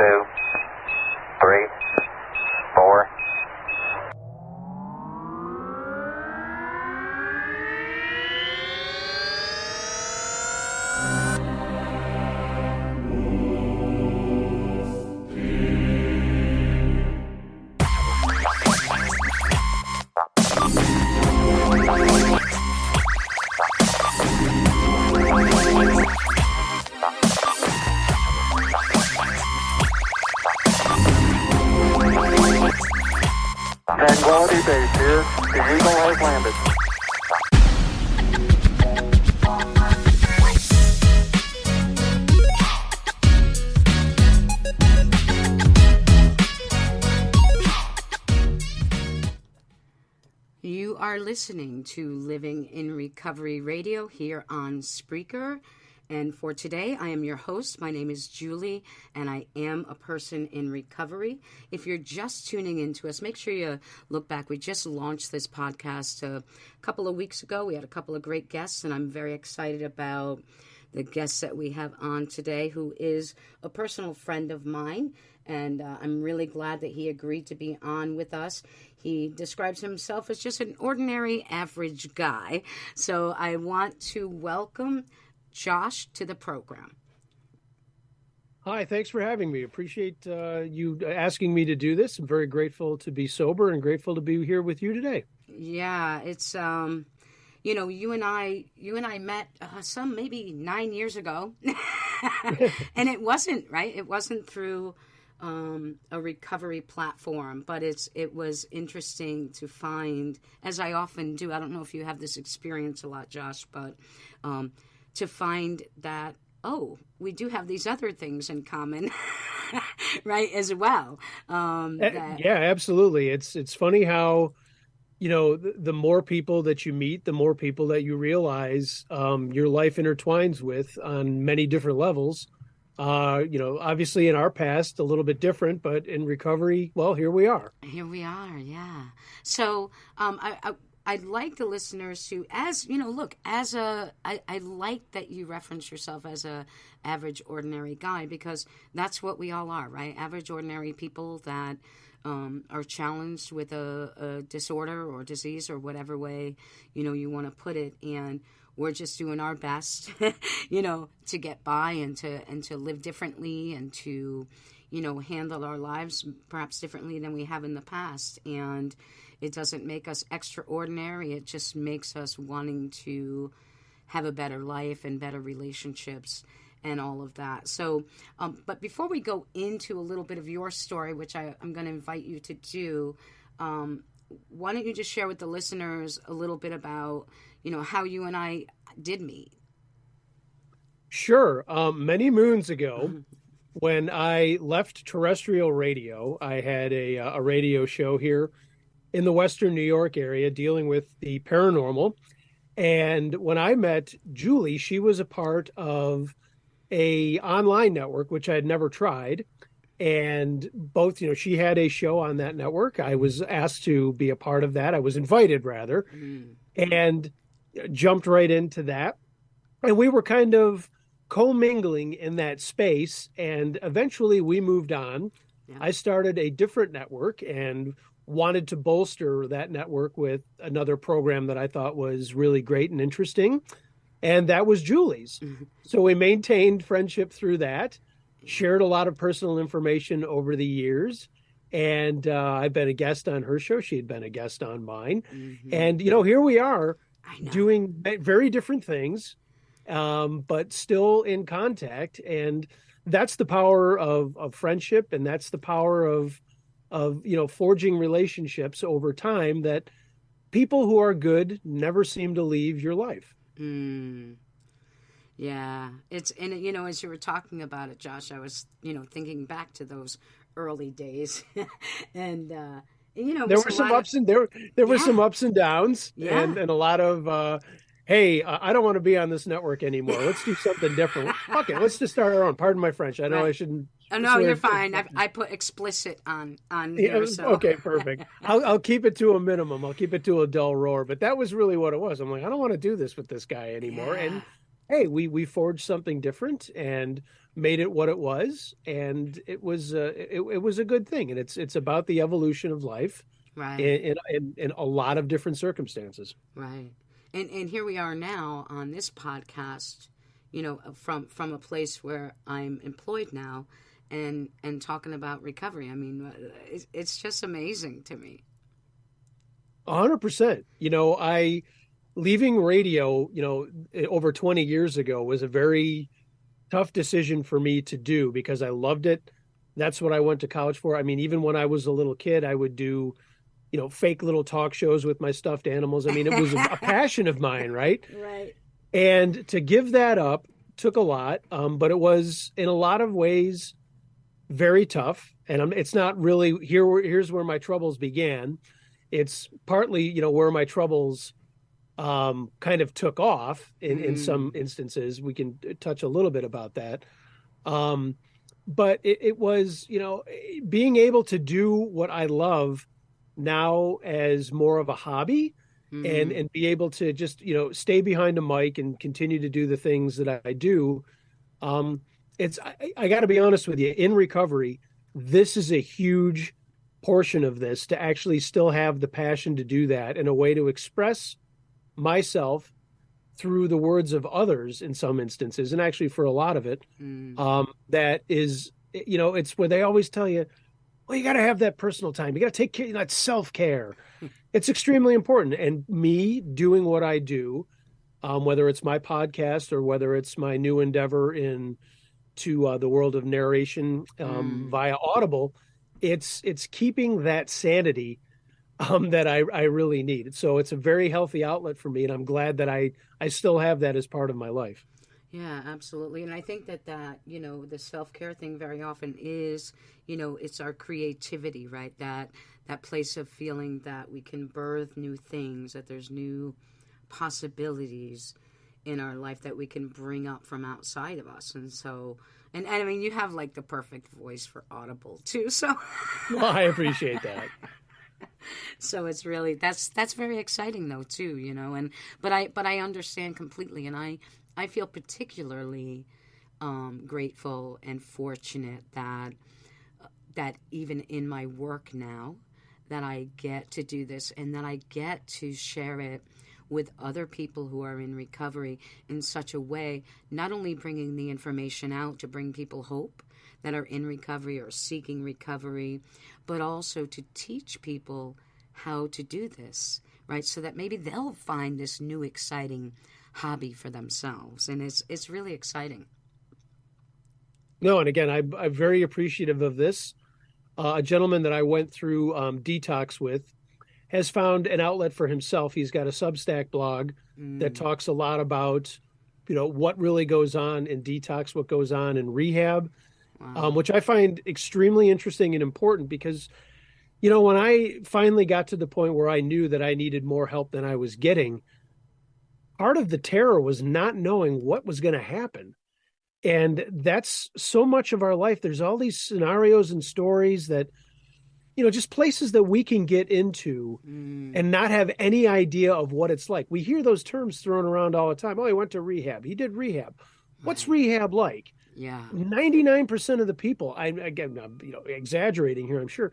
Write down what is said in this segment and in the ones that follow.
2, 3, 4. Tranquility Base here. The Eagle has landed. You are listening to Living in Recovery Radio here on Spreaker. And for today, I am your host. My name is Julie, and I am a person in recovery. If you're just tuning into us, make sure you look back. We just launched this podcast a couple of weeks ago. We had a couple of great guests, and I'm very excited about the guest that we have on today, who is a personal friend of mine. And I'm really glad that he agreed to be on with us. He describes himself as just an ordinary, average guy. So I want to welcome Josh to the program. Hi, thanks for having me. Appreciate you asking me to do this. I'm very grateful to be sober and grateful to be here with you today. Yeah, it's you and I met some maybe 9 years ago, and it wasn't right. It wasn't through a recovery platform, but it was interesting to find, as I often do. I don't know if you have this experience a lot, Josh, but to find that, we do have these other things in common, right, as well. Yeah, absolutely. It's funny how, the more people that you meet, the more people that you realize your life intertwines with on many different levels. Obviously in our past, a little bit different, but in recovery, well, here we are. Here we are, yeah. So I'd like the listeners to, I like that you reference yourself as a average, ordinary guy, because that's what we all are, right? Average, ordinary people that are challenged with a disorder or disease or whatever way, you want to put it. And we're just doing our best, to get by and to live differently and to, handle our lives perhaps differently than we have in the past. And it doesn't make us extraordinary. It just makes us wanting to have a better life and better relationships and all of that. So, but before we go into a little bit of your story, which I'm going to invite you to do, why don't you just share with the listeners a little bit about, how you and I did meet? Sure. Many moons ago, when I left terrestrial radio, I had a radio show here in the Western New York area dealing with the paranormal. And when I met Julie, she was a part of a online network, which I had never tried. And both, she had a show on that network. I was asked to be a part of that. I was invited, rather, and jumped right into that. And we were kind of commingling in that space. And eventually we moved on. Yeah. I started a different network and wanted to bolster that network with another program that I thought was really great and interesting. And that was Julie's. Mm-hmm. So we maintained friendship through that, shared a lot of personal information over the years. And I've been a guest on her show. She had been a guest on mine. Mm-hmm. And, here we are doing very different things, but still in contact. And that's the power of friendship. And that's the power of forging relationships over time, that people who are good never seem to leave your life. Yeah. As you were talking about it, Josh, I was, thinking back to those early days and, there were some ups and there were some ups and downs and a lot of, hey, I don't want to be on this network anymore. Let's do something different. Okay, let's just start our own. Pardon my French. I know I shouldn't. Oh, no, you're fine. I put explicit on here. So. Okay, perfect. I'll keep it to a minimum. I'll keep it to a dull roar. But that was really what it was. I'm like, I don't want to do this with this guy anymore. Yeah. hey, we forged something different and made it what it was, and it was a good thing. And it's about the evolution of life Right. in a lot of different circumstances. Right. And here we are now on this podcast, from a place where I'm employed now, and talking about recovery. I mean, it's just amazing to me. 100%. I leaving radio, over 20 years ago was a very tough decision for me to do because I loved it. That's what I went to college for. I mean, even when I was a little kid, I would do, fake little talk shows with my stuffed animals. I mean, it was a passion of mine, right? Right. And to give that up took a lot, but it was in a lot of ways very tough. And it's not really here's where my troubles began. It's partly, where my troubles kind of took off in some instances. We can touch a little bit about that. But it was, being able to do what I love now as more of a hobby and be able to just, stay behind a mic and continue to do the things that I do. I got to be honest with you, in recovery, this is a huge portion of this to actually still have the passion to do that and a way to express myself through the words of others in some instances, and actually for a lot of it, that is, it's where they always tell you, well, you got to have that personal time. You got to take care, that self-care. It's extremely important. And me doing what I do, whether it's my podcast or whether it's my new endeavor to the world of narration via Audible, it's keeping that sanity that I really need. So it's a very healthy outlet for me, and I'm glad that I still have that as part of my life. Yeah, absolutely. And I think that the self-care thing very often is, it's our creativity, right? That place of feeling that we can birth new things, that there's new possibilities in our life that we can bring up from outside of us. And so, and I mean, you have like the perfect voice for Audible too. So Well, I appreciate that. so it's really, that's very exciting though too, but I understand completely. And I feel particularly grateful and fortunate that even in my work now, that I get to do this and that I get to share it with other people who are in recovery in such a way, not only bringing the information out to bring people hope that are in recovery or seeking recovery, but also to teach people how to do this, right? So that maybe they'll find this new exciting hobby for themselves. And it's really exciting. No, and again, I'm very appreciative of this. A gentleman that I went through detox with has found an outlet for himself. He's got a Substack blog that talks a lot about, what really goes on in detox, what goes on in rehab, which I find extremely interesting and important because, when I finally got to the point where I knew that I needed more help than I was getting, part of the terror was not knowing what was going to happen. And that's so much of our life. There's all these scenarios and stories that, just places that we can get into and not have any idea of what it's like. We hear those terms thrown around all the time. Oh, he went to rehab. He did rehab. What's rehab like? Yeah. 99% of the people, I'm exaggerating here, I'm sure.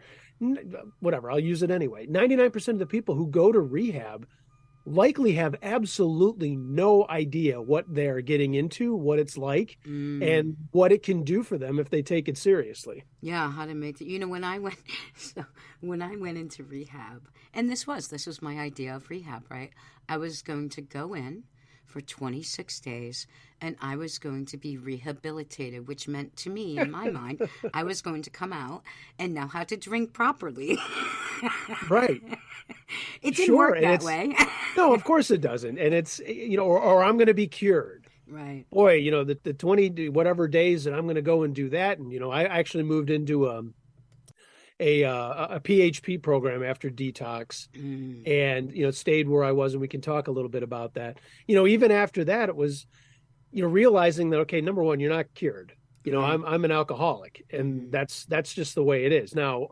Whatever, I'll use it anyway. 99% of the people who go to rehab likely have absolutely no idea what they're getting into, what it's like, and what it can do for them if they take it seriously. Yeah, how to make it. When I went into rehab, and this was my idea of rehab, right? I was going to go in for 26 days and I was going to be rehabilitated, which meant to me, in my mind, I was going to come out and know how to drink properly. Right. It didn't work that way. No, of course it doesn't. And it's, or I'm going to be cured. Right. Boy, the 20 whatever days that I'm going to go and do that. And, I actually moved into a PHP program after detox and, stayed where I was. And we can talk a little bit about that. Even after that, it was, realizing that, okay, number one, you're not cured. I'm an alcoholic and that's just the way it is. Now,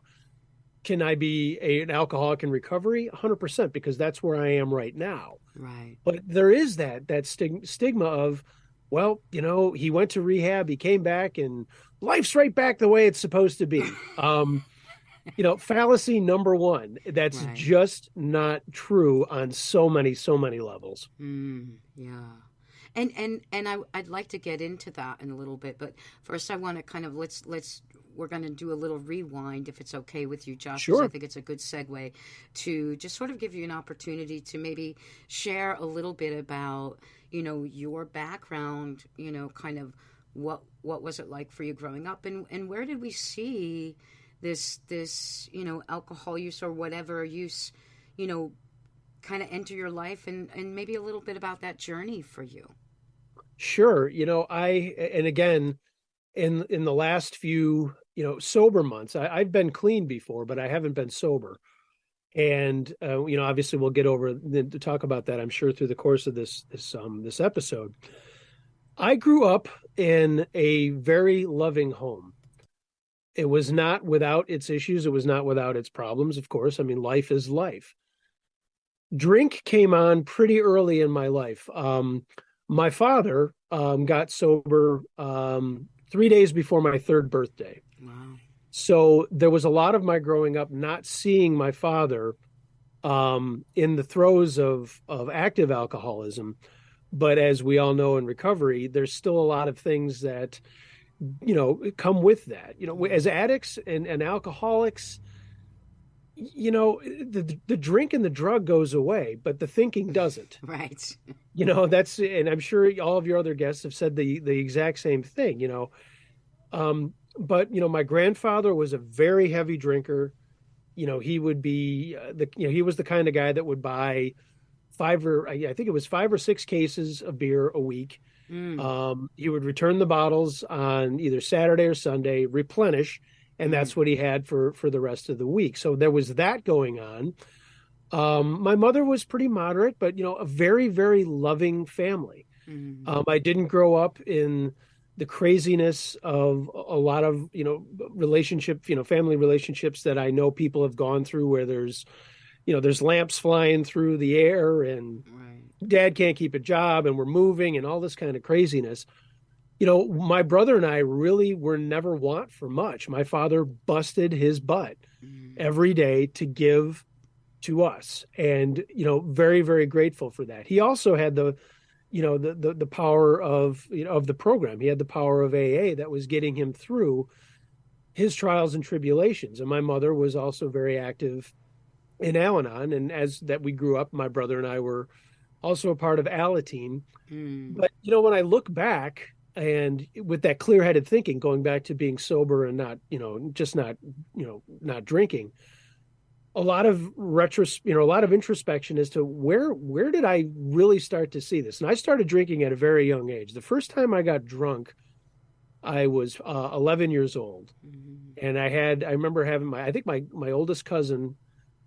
can I be an alcoholic in recovery? 100%, because that's where I am right now. Right. But there is that stigma of, well, he went to rehab, he came back, and life's right back the way it's supposed to be. Fallacy number one. That's Right. just not true on so many levels. Yeah. I'd like to get into that in a little bit, but first I want to kind of we're going to do a little rewind if it's okay with you, Josh, because I Sure. think it's a good segue to just sort of give you an opportunity to maybe share a little bit about, your background, kind of what was it like for you growing up, and where did we see this alcohol use or whatever use, kind of enter your life, and maybe a little bit about that journey for you. Sure. And again, in the last few, sober months, I've been clean before, but I haven't been sober. And obviously we'll get over to talk about that, I'm sure, through the course of this episode. I grew up in a very loving home. It was not without its issues. It was not without its problems, of course. I mean, life is life. Drink came on pretty early in my life. My father got sober 3 days before my third birthday. Wow. So there was a lot of my growing up not seeing my father in the throes of active alcoholism. But as we all know in recovery, there's still a lot of things that, come with that. As addicts and alcoholics, the drink and the drug goes away, but the thinking doesn't. Right. And I'm sure all of your other guests have said the exact same thing. But my grandfather was a very heavy drinker. He would be he was the kind of guy that would buy I think it was 5 or 6 cases of beer a week. He would return the bottles on either Saturday or Sunday, replenish, and that's what he had for the rest of the week. So there was that going on. My mother was pretty moderate, but a very, very loving family. I didn't grow up in the craziness of a lot of family relationships that I know people have gone through, where there's lamps flying through the air, and Right. dad can't keep a job, and we're moving, and all this kind of craziness. My brother and I really were never want for much. My father busted his butt every day to give to us, and very, very grateful for that. He also had the power of of the program. He had the power of AA that was getting him through his trials and tribulations. And my mother was also very active in Al-Anon, and as that we grew up, my brother and I were also a part of Alateen. But when I look back, and with that clear-headed thinking, going back to being sober and not not drinking, a lot of a lot of introspection as to where did I really start to see this. And I started drinking at a very young age. The first time I got drunk, I was 11 years old, and I remember having I think my oldest cousin,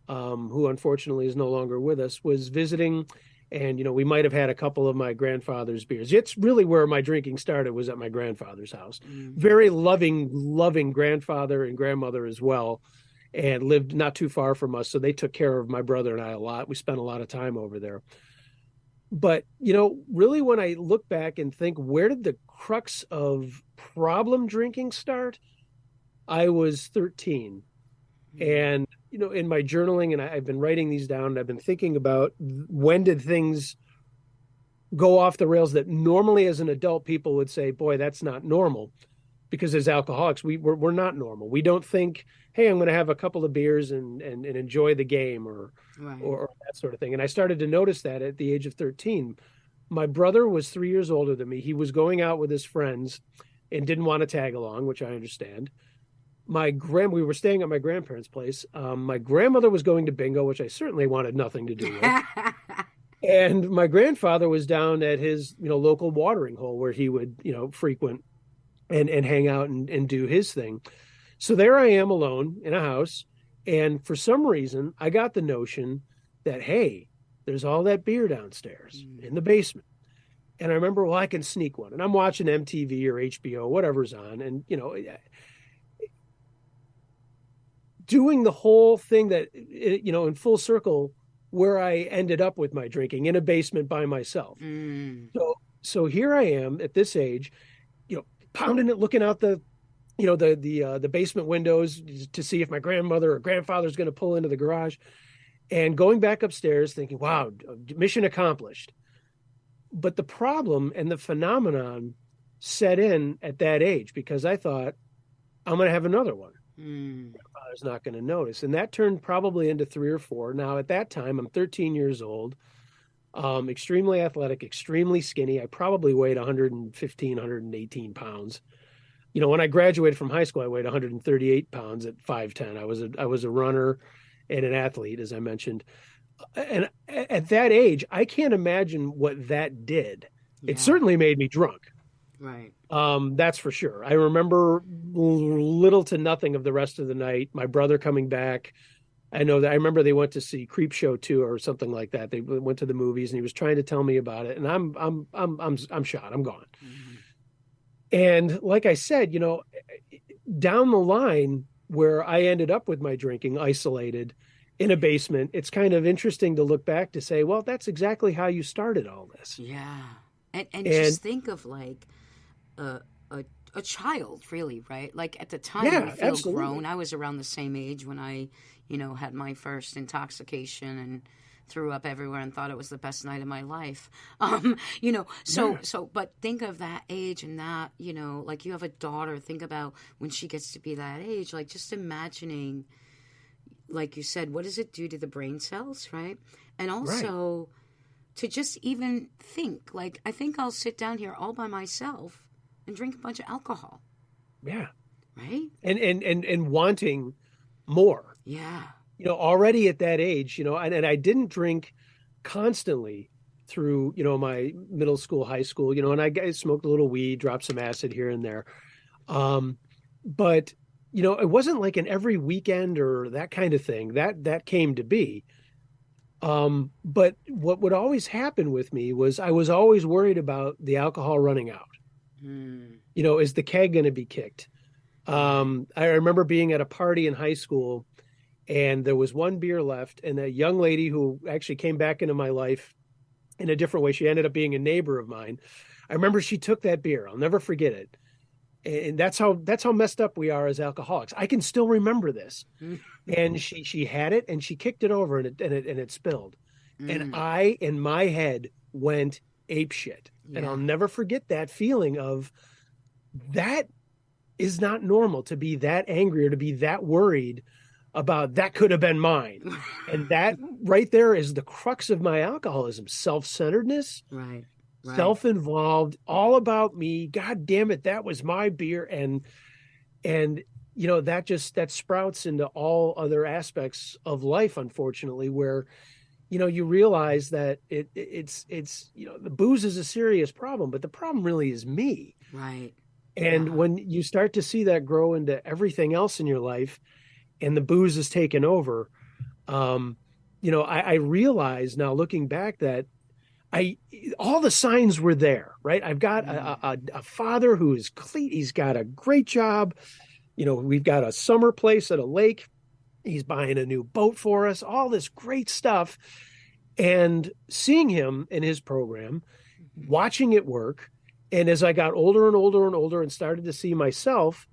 who unfortunately is no longer with us, was visiting, and we might have had a couple of my grandfather's beers. It's really where my drinking started, was at my grandfather's house. Very loving grandfather and grandmother as well, and lived not too far from us, so they took care of my brother and I a lot. We spent a lot of time over there. But really, when I look back and think, where did the crux of problem drinking start? I was 13, and in my journaling, and I've been writing these down, and I've been thinking about when did things go off the rails that normally as an adult people would say, boy, that's not normal. Because as alcoholics, we're not normal. We don't think, hey, I'm going to have a couple of beers and enjoy the game or that sort of thing. And I started to notice that at the age of 13. My brother was 3 years older than me. He was going out with his friends and didn't want to tag along, which I understand. We were staying at my grandparents' place. My grandmother was going to bingo, which I certainly wanted nothing to do with. And my grandfather was down at his local watering hole, where he would frequent and hang out and do his thing. So there I am alone in a house. And for some reason, I got the notion that, hey, there's all that beer downstairs in the basement. And I remember, well, I can sneak one. And I'm watching MTV or HBO, whatever's on. And, doing the whole thing that, in full circle, where I ended up with my drinking in a basement by myself. So so here I am at this age, pounding it, looking out the basement windows to see if my grandmother or grandfather's going to pull into the garage, and going back upstairs thinking, wow, mission accomplished. But the problem and the phenomenon set in at that age, because I thought, I'm going to have another one. Grandfather's not going to notice. And that turned probably into 3 or 4. Now, at that time, I'm 13 years old, extremely athletic, extremely skinny. I probably weighed 115, 118 pounds. When I graduated from high school, I weighed 138 pounds at 5'10". I was a runner and an athlete, as I mentioned. And at that age, I can't imagine what that did. Yeah. It certainly made me drunk. Right. That's for sure. I remember little to nothing of the rest of the night. My brother coming back. I remember they went to see Creepshow 2 or something like that. They went to the movies, and he was trying to tell me about it. And I'm shot. I'm gone. Mm-hmm. And like I said, down the line where I ended up with my drinking isolated in a basement, it's kind of interesting to look back to say, well, that's exactly how you started all this. Yeah. And just think of like a child, really, right? Like at the time, I feel absolutely grown. I was around the same age when I, had my first intoxication and threw up everywhere and thought it was the best night of my life. But think of that age and that, like you have a daughter, think about when she gets to be that age, like just imagining, like you said, what does it do to the brain cells, right? And also to just even think, like, I think I'll sit down here all by myself and drink a bunch of alcohol. Yeah. Right? And wanting more. Yeah. Already at that age, and I didn't drink constantly through, my middle school, high school, and I smoked a little weed, dropped some acid here and there. But it wasn't like an every weekend or that kind of thing that came to be. But what would always happen with me was I was always worried about the alcohol running out. Is the keg going to be kicked? I remember being at a party in high school, and there was one beer left, and a young lady who actually came back into my life in a different way. She ended up being a neighbor of mine. I remember she took that beer. I'll never forget it. And that's how messed up we are as alcoholics. I can still remember this. And she had it, and she kicked it over, and it spilled. And I, in my head, went apeshit. Yeah. And I'll never forget that feeling of that is not normal, to be that angry or to be that worried about that could have been mine. And that right there is the crux of my alcoholism, self-centeredness. Right. Self-involved, all about me. God damn it, that was my beer. And that sprouts into all other aspects of life, unfortunately, where you realize that it's the booze is a serious problem, but the problem really is me. Right. And when you start to see that grow into everything else in your life, and the booze is taken over, I realize now, looking back, that all the signs were there, right? I've got a father who is clean. He's got a great job. We've got a summer place at a lake. He's buying a new boat for us, all this great stuff. And seeing him in his program, watching it work. And as I got older and older and older and started to see myself,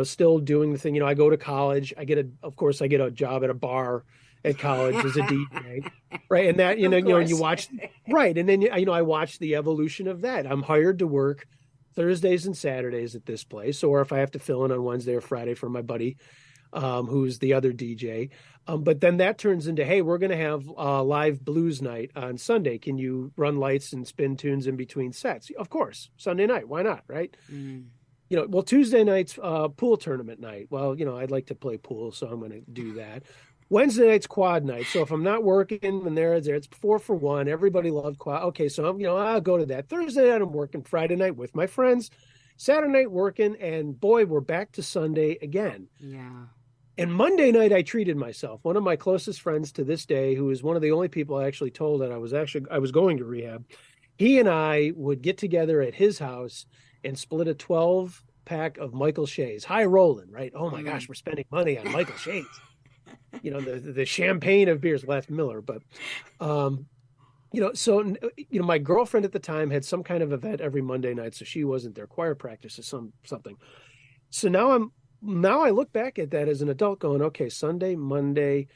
still doing the thing, I go to college, I get a job at a bar at college as a DJ, right? And that, you watch, right. And then, I watch the evolution of that. I'm hired to work Thursdays and Saturdays at this place, or if I have to fill in on Wednesday or Friday for my buddy, who's the other DJ. But then that turns into, hey, we're going to have a live blues night on Sunday. Can you run lights and spin tunes in between sets? Of course. Sunday night. Why not? Right. Well, Tuesday night's pool tournament night. Well, I'd like to play pool, so I'm going to do that. Wednesday night's quad night. So if I'm not working, then it's 4 for 1. Everybody loved quad. Okay, so I'll go to that. Thursday night I'm working. Friday night with my friends. Saturday night working, and boy, we're back to Sunday again. Yeah. And Monday night I treated myself. One of my closest friends to this day, who is one of the only people I actually told that I was going to rehab. He and I would get together at his house and split a 12-pack of Michael Shays. High rolling, right? Oh my gosh, we're spending money on Michael Shays. The champagne of beers. Well, that's Miller, but So my girlfriend at the time had some kind of event every Monday night, so she wasn't there. Choir practice or something. So now I look back at that as an adult going, okay, Sunday, Monday,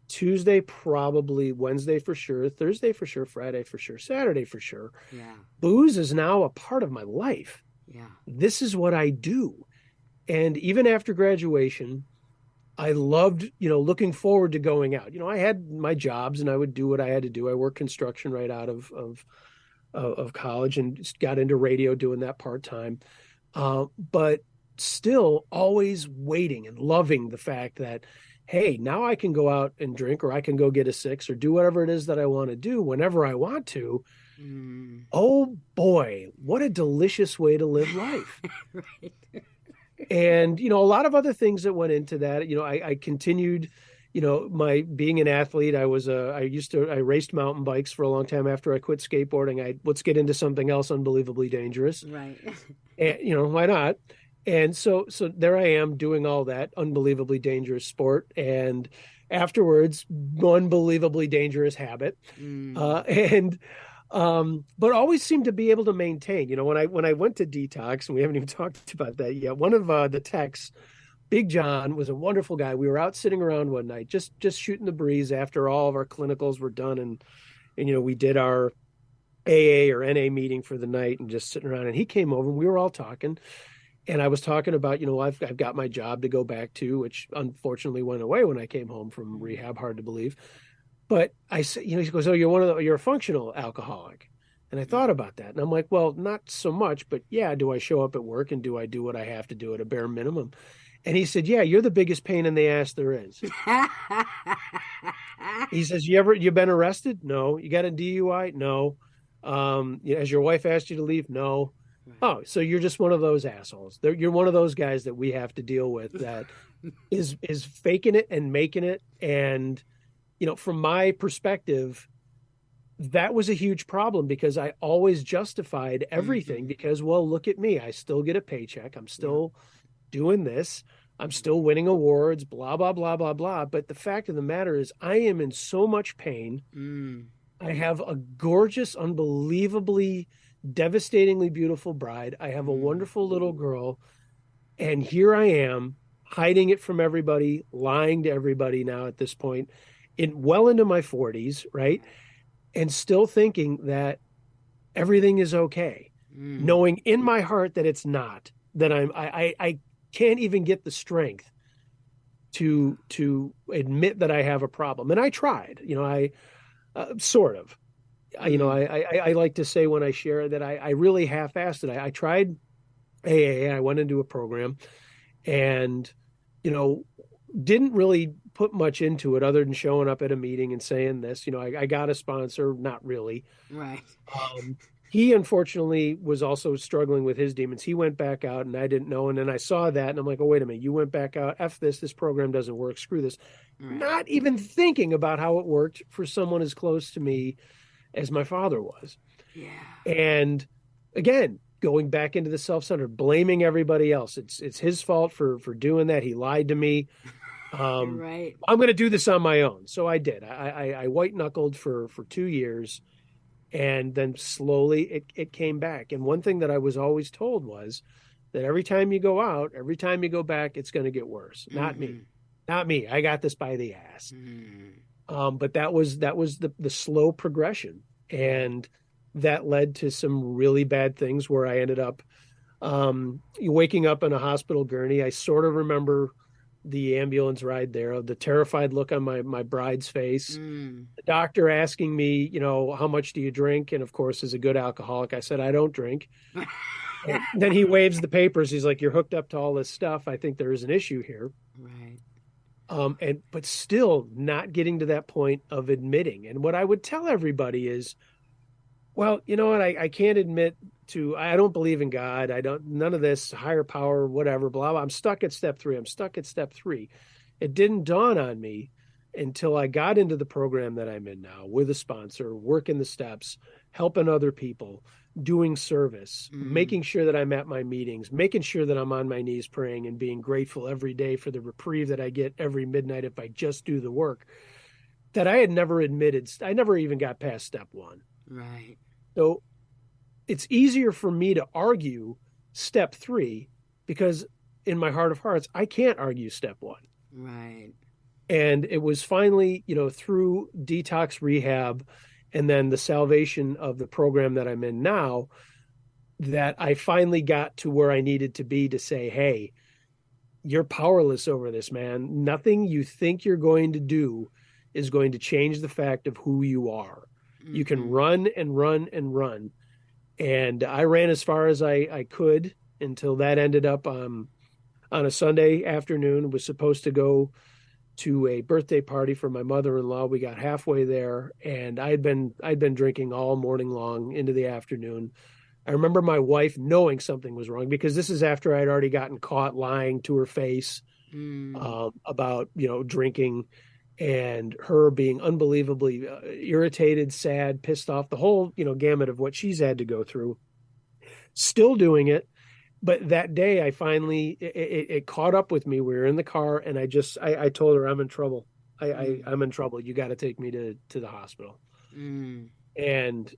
Tuesday, probably Wednesday for sure, Thursday for sure, Friday for sure, Saturday for sure. Yeah. Booze is now a part of my life. Yeah. This is what I do. And even after graduation, I loved, looking forward to going out. I had my jobs and I would do what I had to do. I worked construction right out of college and just got into radio doing that part-time. But still always waiting and loving the fact that, hey, now I can go out and drink, or I can go get a six, or do whatever it is that I want to do whenever I want to. Oh boy, what a delicious way to live life. Right. And, a lot of other things that went into that. I continued, my being an athlete. I raced mountain bikes for a long time after I quit skateboarding. Let's get into something else unbelievably dangerous. Right. And, why not? And so there I am doing all that unbelievably dangerous sport. And afterwards, unbelievably dangerous habit. But always seemed to be able to maintain. When I went to detox, and we haven't even talked about that yet, one of the techs, Big John, was a wonderful guy. We were out sitting around one night, just shooting the breeze after all of our clinicals were done, and we did our AA or NA meeting for the night, and just sitting around. And he came over, and we were all talking, and I was talking about, I've got my job to go back to, which unfortunately went away when I came home from rehab. Hard to believe. But I said, he goes, "Oh, you're a functional alcoholic." And I thought about that. And I'm like, well, not so much, but yeah, do I show up at work and do I do what I have to do at a bare minimum? And he said, yeah, you're the biggest pain in the ass there is. He says, you been arrested? No. You got a DUI? No. Has your wife asked you to leave? No. Right. Oh, so you're just one of those assholes. You're one of those guys that we have to deal with that is faking it and making it. And from my perspective, that was a huge problem because I always justified everything because, well, look at me. I still get a paycheck. I'm still doing this. I'm still winning awards, blah, blah, blah, blah, blah. But the fact of the matter is I am in so much pain. I have a gorgeous, unbelievably, devastatingly beautiful bride. I have a wonderful little girl. And here I am hiding it from everybody, lying to everybody now at this point. Well into my 40s, right? And still thinking that everything is okay, knowing in my heart that it's not, that I can't even get the strength to admit that I have a problem. And I tried, sort of, I like to say when I share that I really half-assed it. I tried AA, I went into a program and, didn't really put much into it other than showing up at a meeting and saying this. I got a sponsor, not really. Right. He unfortunately was also struggling with his demons. He went back out and I didn't know. And then I saw that and I'm like, oh, wait a minute, you went back out. F this program doesn't work. Screw this. Right. Not even thinking about how it worked for someone as close to me as my father was. Yeah. And again, going back into the self-centered, blaming everybody else. It's his fault for doing that. He lied to me. Right. I'm going to do this on my own. So I did. I white knuckled for 2 years, and then slowly it came back. And one thing that I was always told was that every time you go out, every time you go back, it's going to get worse. Not me. I got this by the ass. But that was the slow progression, and that led to some really bad things where I ended up waking up in a hospital gurney. I sort of remember the ambulance ride there, the terrified look on my bride's face, the doctor asking me, how much do you drink? And of course, as a good alcoholic, I said, I don't drink. Then he waves the papers. He's like, you're hooked up to all this stuff. I think there is an issue here. Right. But still not getting to that point of admitting. And what I would tell everybody is, well, you know what? I can't admit to, I don't believe in God. None of this higher power, whatever, blah, blah. I'm stuck at step 3. It didn't dawn on me until I got into the program that I'm in now with a sponsor, working the steps, helping other people, doing service, making sure that I'm at my meetings, making sure that I'm on my knees praying and being grateful every day for the reprieve that I get every midnight if I just do the work, that I had never admitted. I never even got past step 1. Right. So it's easier for me to argue step 3 because in my heart of hearts, I can't argue step 1. Right. And it was finally, through detox rehab and then the salvation of the program that I'm in now that I finally got to where I needed to be to say, hey, you're powerless over this, man. Nothing you think you're going to do is going to change the fact of who you are. Mm-hmm. You can run and run and run. And I ran as far as I could until that ended up on a Sunday afternoon. Was supposed to go to a birthday party for my mother-in-law. We got halfway there, and I'd been drinking all morning long into the afternoon. I remember my wife knowing something was wrong because this is after I'd already gotten caught lying to her face about, drinking, and her being unbelievably irritated, sad, pissed off, the whole, gamut of what she's had to go through, still doing it. But that day I finally, it caught up with me. We were in the car and I told her, I'm in trouble. I'm in trouble. You got to take me to the hospital. And,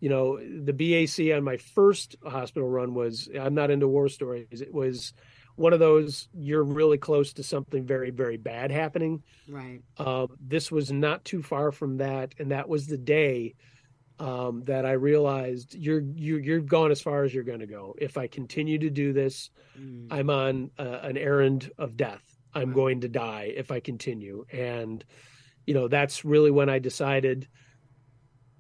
the BAC on my first hospital run was, I'm not into war stories. It was one of those, you're really close to something very, very bad happening. Right. This was not too far from that. And that was the day that I realized you're gone as far as you're going to go. If I continue to do this, I'm on an errand of death. I'm going to die if I continue. And, that's really when I decided,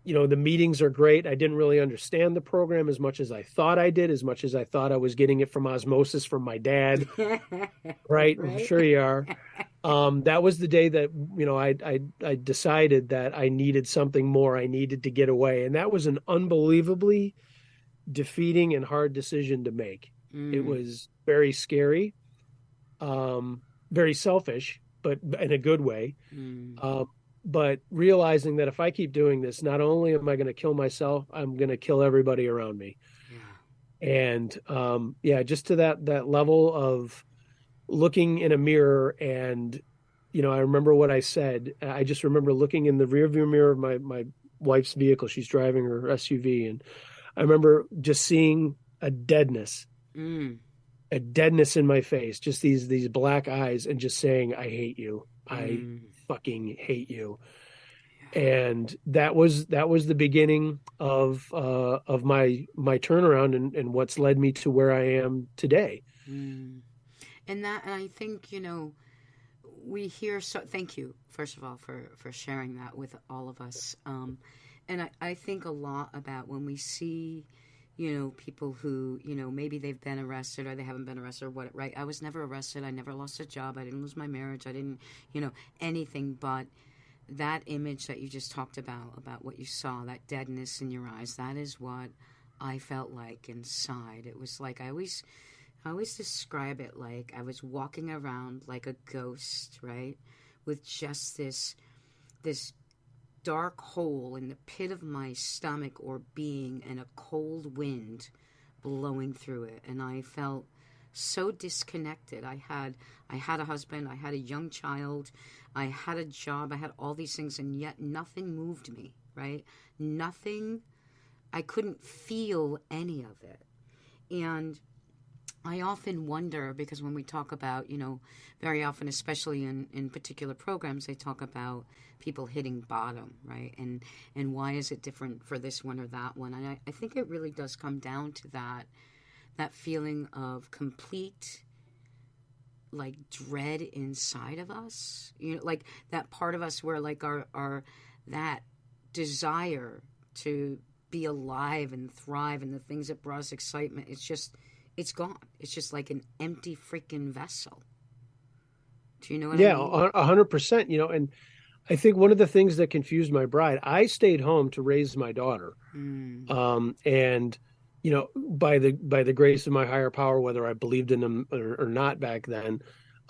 the meetings are great. I didn't really understand the program as much as I thought I did, as much as I thought I was getting it from osmosis from my dad. Right? I'm sure you are. That was the day that, I decided that I needed something more. I needed to get away. And that was an unbelievably defeating and hard decision to make. It was very scary, very selfish, but in a good way. But realizing that if I keep doing this, not only am I going to kill myself, I'm going to kill everybody around me. Yeah. And just to that level of looking in a mirror and, I remember what I said. I just remember looking in the rearview mirror of my wife's vehicle. She's driving her SUV. And I remember just seeing a deadness in my face, just these black eyes, and just saying, I hate you. I fucking hate you. And that was the beginning of my turnaround and what's led me to where I am today. And I think, we hear, so thank you, first of all, for sharing that with all of us. And I think a lot about when we see, people who, maybe they've been arrested or they haven't been arrested or what, right? I was never arrested. I never lost a job. I didn't lose my marriage. I didn't, anything. But that image that you just talked about what you saw, that deadness in your eyes, that is what I felt like inside. It was like I always describe it like I was walking around like a ghost, right? With just this dark hole in the pit of my stomach or being, and a cold wind blowing through it. And I felt so disconnected. I had a husband, I had a young child, I had a job, I had all these things, and yet nothing moved me, right? Nothing. I couldn't feel any of it. And I often wonder, because when we talk about, very often, especially in particular programs, they talk about people hitting bottom, right? And why is it different for this one or that one? And I think it really does come down to that feeling of complete, like, dread inside of us. Like that part of us where, like, our that desire to be alive and thrive and the things that brought us excitement, it's gone. It's just like an empty freaking vessel. Do you know what I mean? Yeah, 100%. And I think one of the things that confused my bride, I stayed home to raise my daughter. And, by the grace of my higher power, whether I believed in them or not back then,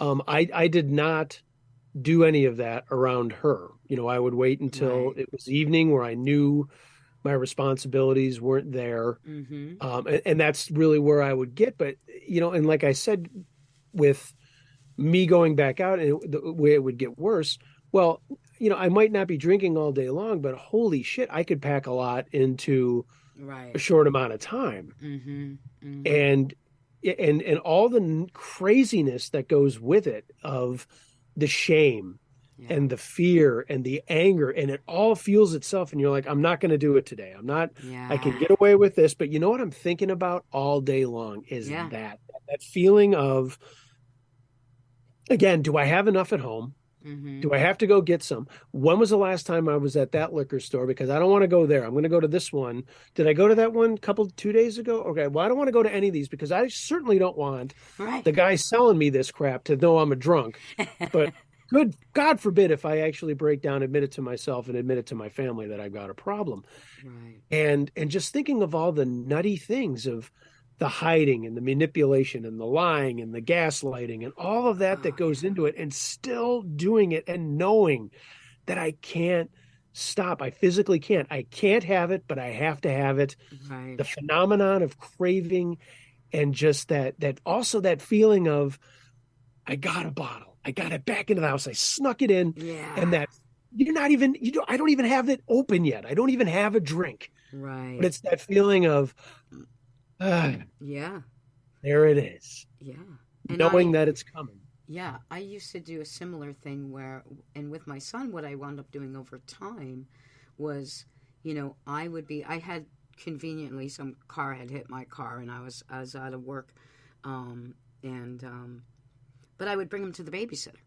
I did not do any of that around her. I would wait until it was evening where I knew my responsibilities weren't there. And that's really where I would get. But, and like I said, with me going back out and the way it would get worse, well, I might not be drinking all day long, but holy shit, I could pack a lot into a Right. short amount of time. Mm-hmm. Mm-hmm. And all the craziness that goes with it of the shame Yeah. and the fear and the anger, and it all fuels itself, and you're like, I'm not going to do it today. I can Yeah. get away with this, but you know what I'm thinking about all day long is Yeah. that feeling of, again, do I have enough at home? Mm-hmm. Do I have to go get some? When was the last time I was at that liquor store? Because I don't want to go there. I'm going to go to this one. Did I go to that one 2 days ago? Okay. Well, I don't want to go to any of these because I certainly don't want Right. the guy selling me this crap to know I'm a drunk. But good God forbid if I actually break down, admit it to myself and admit it to my family that I've got a problem. Right. And just thinking of all the nutty things of the hiding and the manipulation and the lying and the gaslighting and all of that that goes into it, and still doing it and knowing that I can't stop. I physically can't. I can't have it, but I have to have it. Right. The phenomenon of craving, and just that also that feeling of, I got a bottle. I got it back into the house. I snuck it in. Yeah. And that I don't even have it open yet. I don't even have a drink. Right. But it's that feeling of, yeah. there it is. Yeah. And Knowing that it's coming. Yeah, I used to do a similar thing where, and with my son, what I wound up doing over time was, I had conveniently, some car had hit my car and I was out of work, but I would bring him to the babysitter,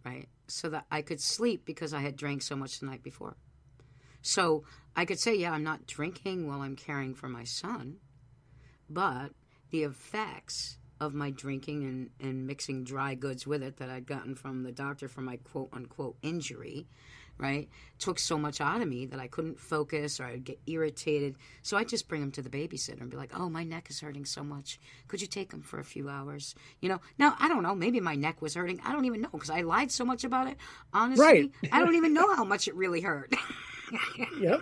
right? So that I could sleep because I had drank so much the night before. So I could say, yeah, I'm not drinking while I'm caring for my son, but the effects of my drinking and mixing dry goods with it that I'd gotten from the doctor for my quote-unquote injury, right, took so much out of me that I couldn't focus or I'd get irritated. So I'd just bring him to the babysitter and be like, oh, my neck is hurting so much. Could you take him for a few hours? Now, I don't know. Maybe my neck was hurting. I don't even know because I lied so much about it. Honestly, Right. I don't even know how much it really hurt. Yep.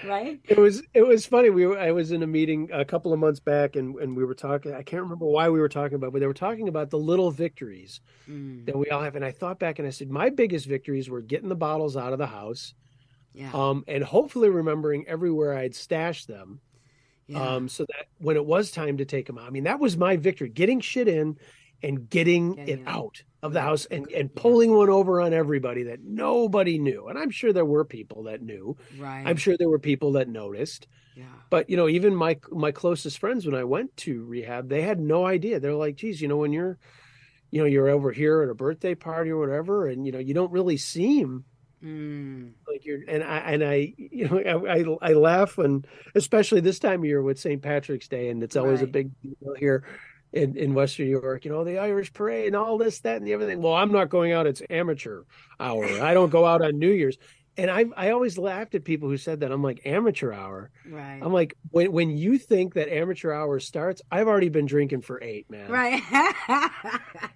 Right? It was funny. I was in a meeting a couple of months back, and we were talking. I can't remember why we were talking about, but they were talking about the little victories that we all have. And I thought back and I said, my biggest victories were getting the bottles out of the house, and hopefully remembering everywhere I'd stashed them, so that when it was time to take them out, I mean, that was my victory: getting shit in and getting it out of the house, and pulling one over on everybody that nobody knew. And I'm sure there were people that knew. Right. I'm sure there were people that noticed. Yeah. But, even my closest friends, when I went to rehab, they had no idea. They're like, geez, when you're over here at a birthday party or whatever, and, you don't really seem like you're, and I laugh, and especially this time of year with St. Patrick's Day, and it's always a big deal here in Western New York, the Irish parade and all this, that, and the everything. Well, I'm not going out. It's amateur hour. I don't go out on New Year's. And I always laughed at people who said that. I'm like, amateur hour. Right. I'm like, when you think that amateur hour starts, I've already been drinking for 8, man. Right.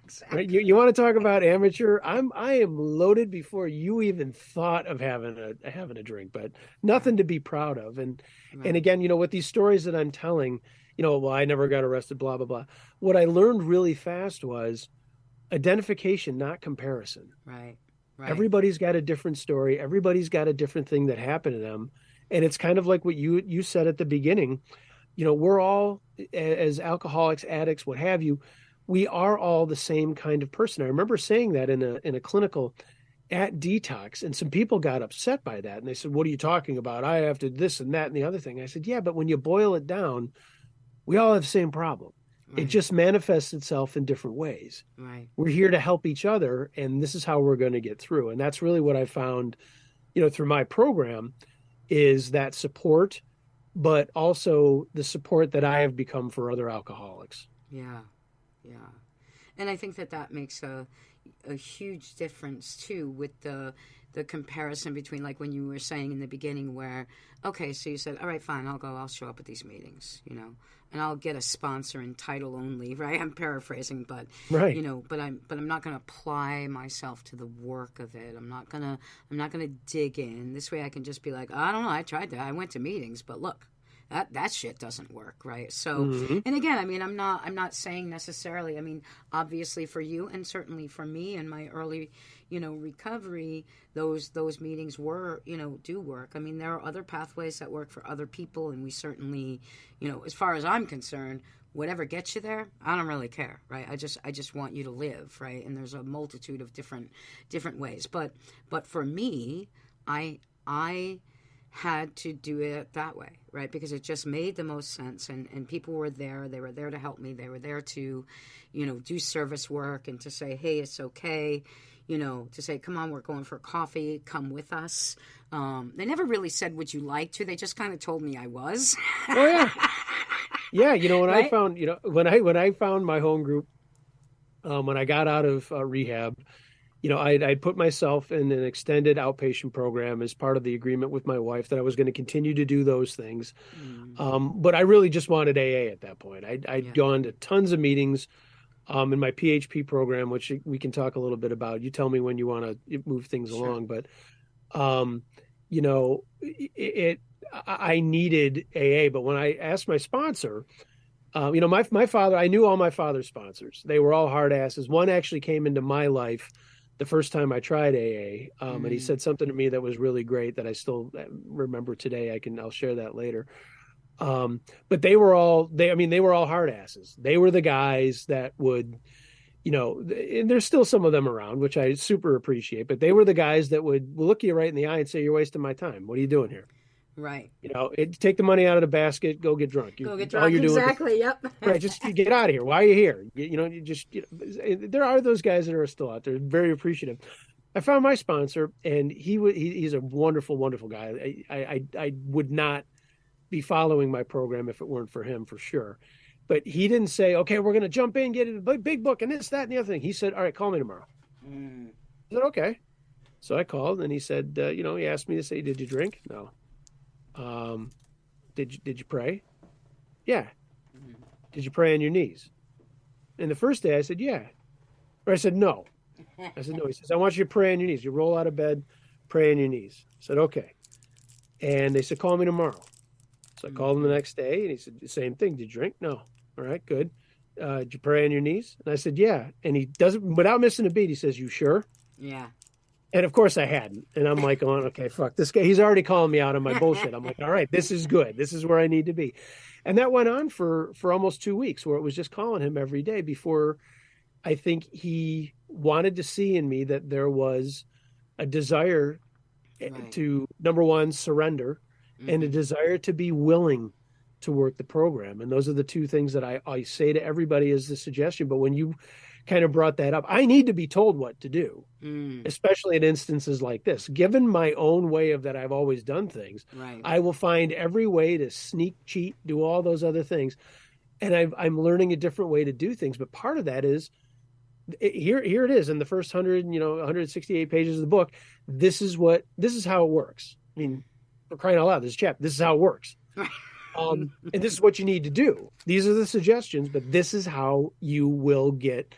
Exactly. Right? You want to talk about amateur? I am loaded before you even thought of having a drink, but nothing to be proud of. And again, with these stories that I'm telling, well, I never got arrested, blah, blah, blah. What I learned really fast was identification, not comparison. Right. Right. Everybody's got a different story. Everybody's got a different thing that happened to them. And it's kind of like what you said at the beginning. We're all, as alcoholics, addicts, what have you, we are all the same kind of person. I remember saying that in a clinical at Detox, and some people got upset by that. And they said, what are you talking about? I have to this and that and the other thing. I said, yeah, but when you boil it down, we all have the same problem. Right. It just manifests itself in different ways. Right. We're here to help each other, and this is how we're going to get through. And that's really what I found, through my program, is that support, but also the support that I have become for other alcoholics. Yeah. Yeah. And I think that makes a huge difference too, with the comparison between, like when you were saying in the beginning where, okay, so you said, all right, fine, I'll show up at these meetings, and I'll get a sponsor in title only, right? I'm paraphrasing, but right. But I'm not going to apply myself to the work of it. I'm not gonna dig in. This way I can just be like, I don't know, I tried that. I went to meetings, but look, that shit doesn't work, right? So, Mm-hmm. and again, I mean, I'm not saying necessarily, I mean, obviously for you and certainly for me in my early, recovery, those meetings were, do work. I mean, there are other pathways that work for other people, and we certainly, as far as I'm concerned, whatever gets you there, I don't really care, right? I just want you to live, right? And there's a multitude of different ways. But for me, I had to do it that way, right? Because it just made the most sense, and people were there. They were there to help me. They were there to, do service work and to say, hey, it's okay, to say, come on, we're going for coffee, come with us. They never really said, would you like to? They just kind of told me I was. Oh yeah. Yeah, when Right? I found, when I found my home group, when I got out of rehab, I'd put myself in an extended outpatient program as part of the agreement with my wife that I was going to continue to do those things. But I really just wanted AA at that point. I'd gone to tons of meetings in my PHP program, which we can talk a little bit about. You tell me when you want to move things along, but I needed AA. But when I asked my sponsor, my father, I knew all my father's sponsors. They were all hard asses. One actually came into my life the first time I tried AA, and he said something to me that was really great that I still remember today. I'll share that later. But they were all hard asses. They were the guys that would, and there's still some of them around, which I super appreciate, but they were the guys that would look you right in the eye and say, you're wasting my time. What are you doing here? Right. Take the money out of the basket, go get drunk. Go get drunk. All you're doing exactly. Yep. Right. Just get out of here. Why are you here? There are those guys that are still out there, very appreciative. I found my sponsor, and he's a wonderful, wonderful guy. I would not be following my program if it weren't for him, for sure. But he didn't say, okay, we're going to jump in, get in a big book and this, that, and the other thing. He said, all right, call me tomorrow. I said, okay. So I called, and he said, he asked me to say, did you drink? No. Did you pray? Yeah. Did you pray on your knees? And the first day I said, yeah. Or I said, no. I said, no. He says, I want you to pray on your knees. You roll out of bed, pray on your knees. I said, okay. And they said, call me tomorrow. So I called him the next day, and he said, the same thing. Did you drink? No. All right, good. Did you pray on your knees? And I said, yeah. And he doesn't, without missing a beat, he says, you sure? Yeah. And of course I hadn't. And I'm like, oh, okay, fuck this guy. He's already calling me out on my bullshit. I'm like, all right, this is good. This is where I need to be. And that went on for almost 2 weeks, where it was just calling him every day, before I think he wanted to see in me that there was a desire to, number one, surrender, and a desire to be willing to work the program. And those are the two things that I say to everybody as the suggestion. But when you kind of brought that up, I need to be told what to do, especially in instances like this. Given my own way of that I've always done things, I will find every way to sneak, cheat, do all those other things. And I'm learning a different way to do things. But part of that is, here it is in the first 168 pages of the book. This is how it works. I mean, for crying out loud, this is how it works. And this is what you need to do. These are the suggestions, but this is how you will get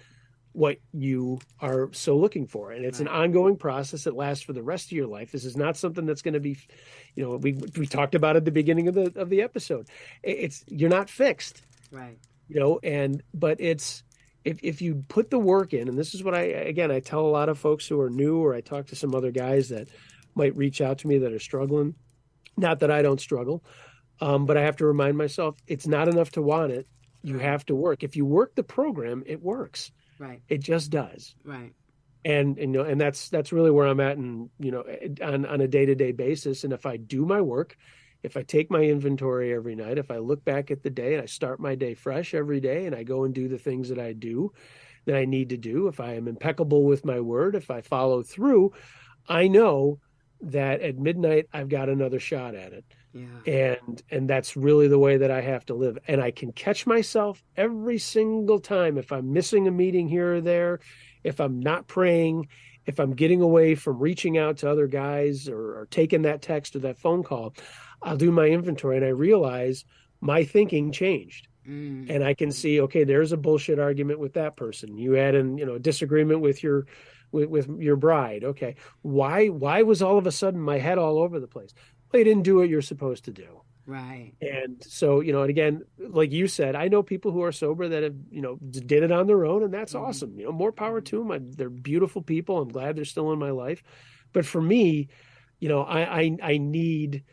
what you are so looking for. And it's an ongoing process that lasts for the rest of your life. This is not something that's going to be, we talked about at the beginning of the episode. You're not fixed, right? But it's, if you put the work in, and this is what I tell a lot of folks who are new, or I talk to some other guys that might reach out to me that are struggling. Not that I don't struggle, but I have to remind myself, it's not enough to want it. You have to work. If you work the program, it works. Right. It just does. Right. And that's really where I'm at, and on a day-to-day basis. And if I do my work, if I take my inventory every night, if I look back at the day and I start my day fresh every day, and I go and do the things that I do that I need to do, if I am impeccable with my word, if I follow through, I know that at midnight I've got another shot at it. Yeah. And that's really the way that I have to live. And I can catch myself every single time if I'm missing a meeting here or there, if I'm not praying, if I'm getting away from reaching out to other guys or taking that text or that phone call. I'll do my inventory, and I realize my thinking changed. And I can see, okay, there's a bullshit argument with that person. You had a disagreement with your bride. Okay. Why was all of a sudden my head all over the place? Well, you didn't do what you're supposed to do. Right. And so, and again, like you said, I know people who are sober that have, did it on their own, and that's Mm-hmm. awesome. More power to them. They're beautiful people. I'm glad they're still in my life. But for me, I need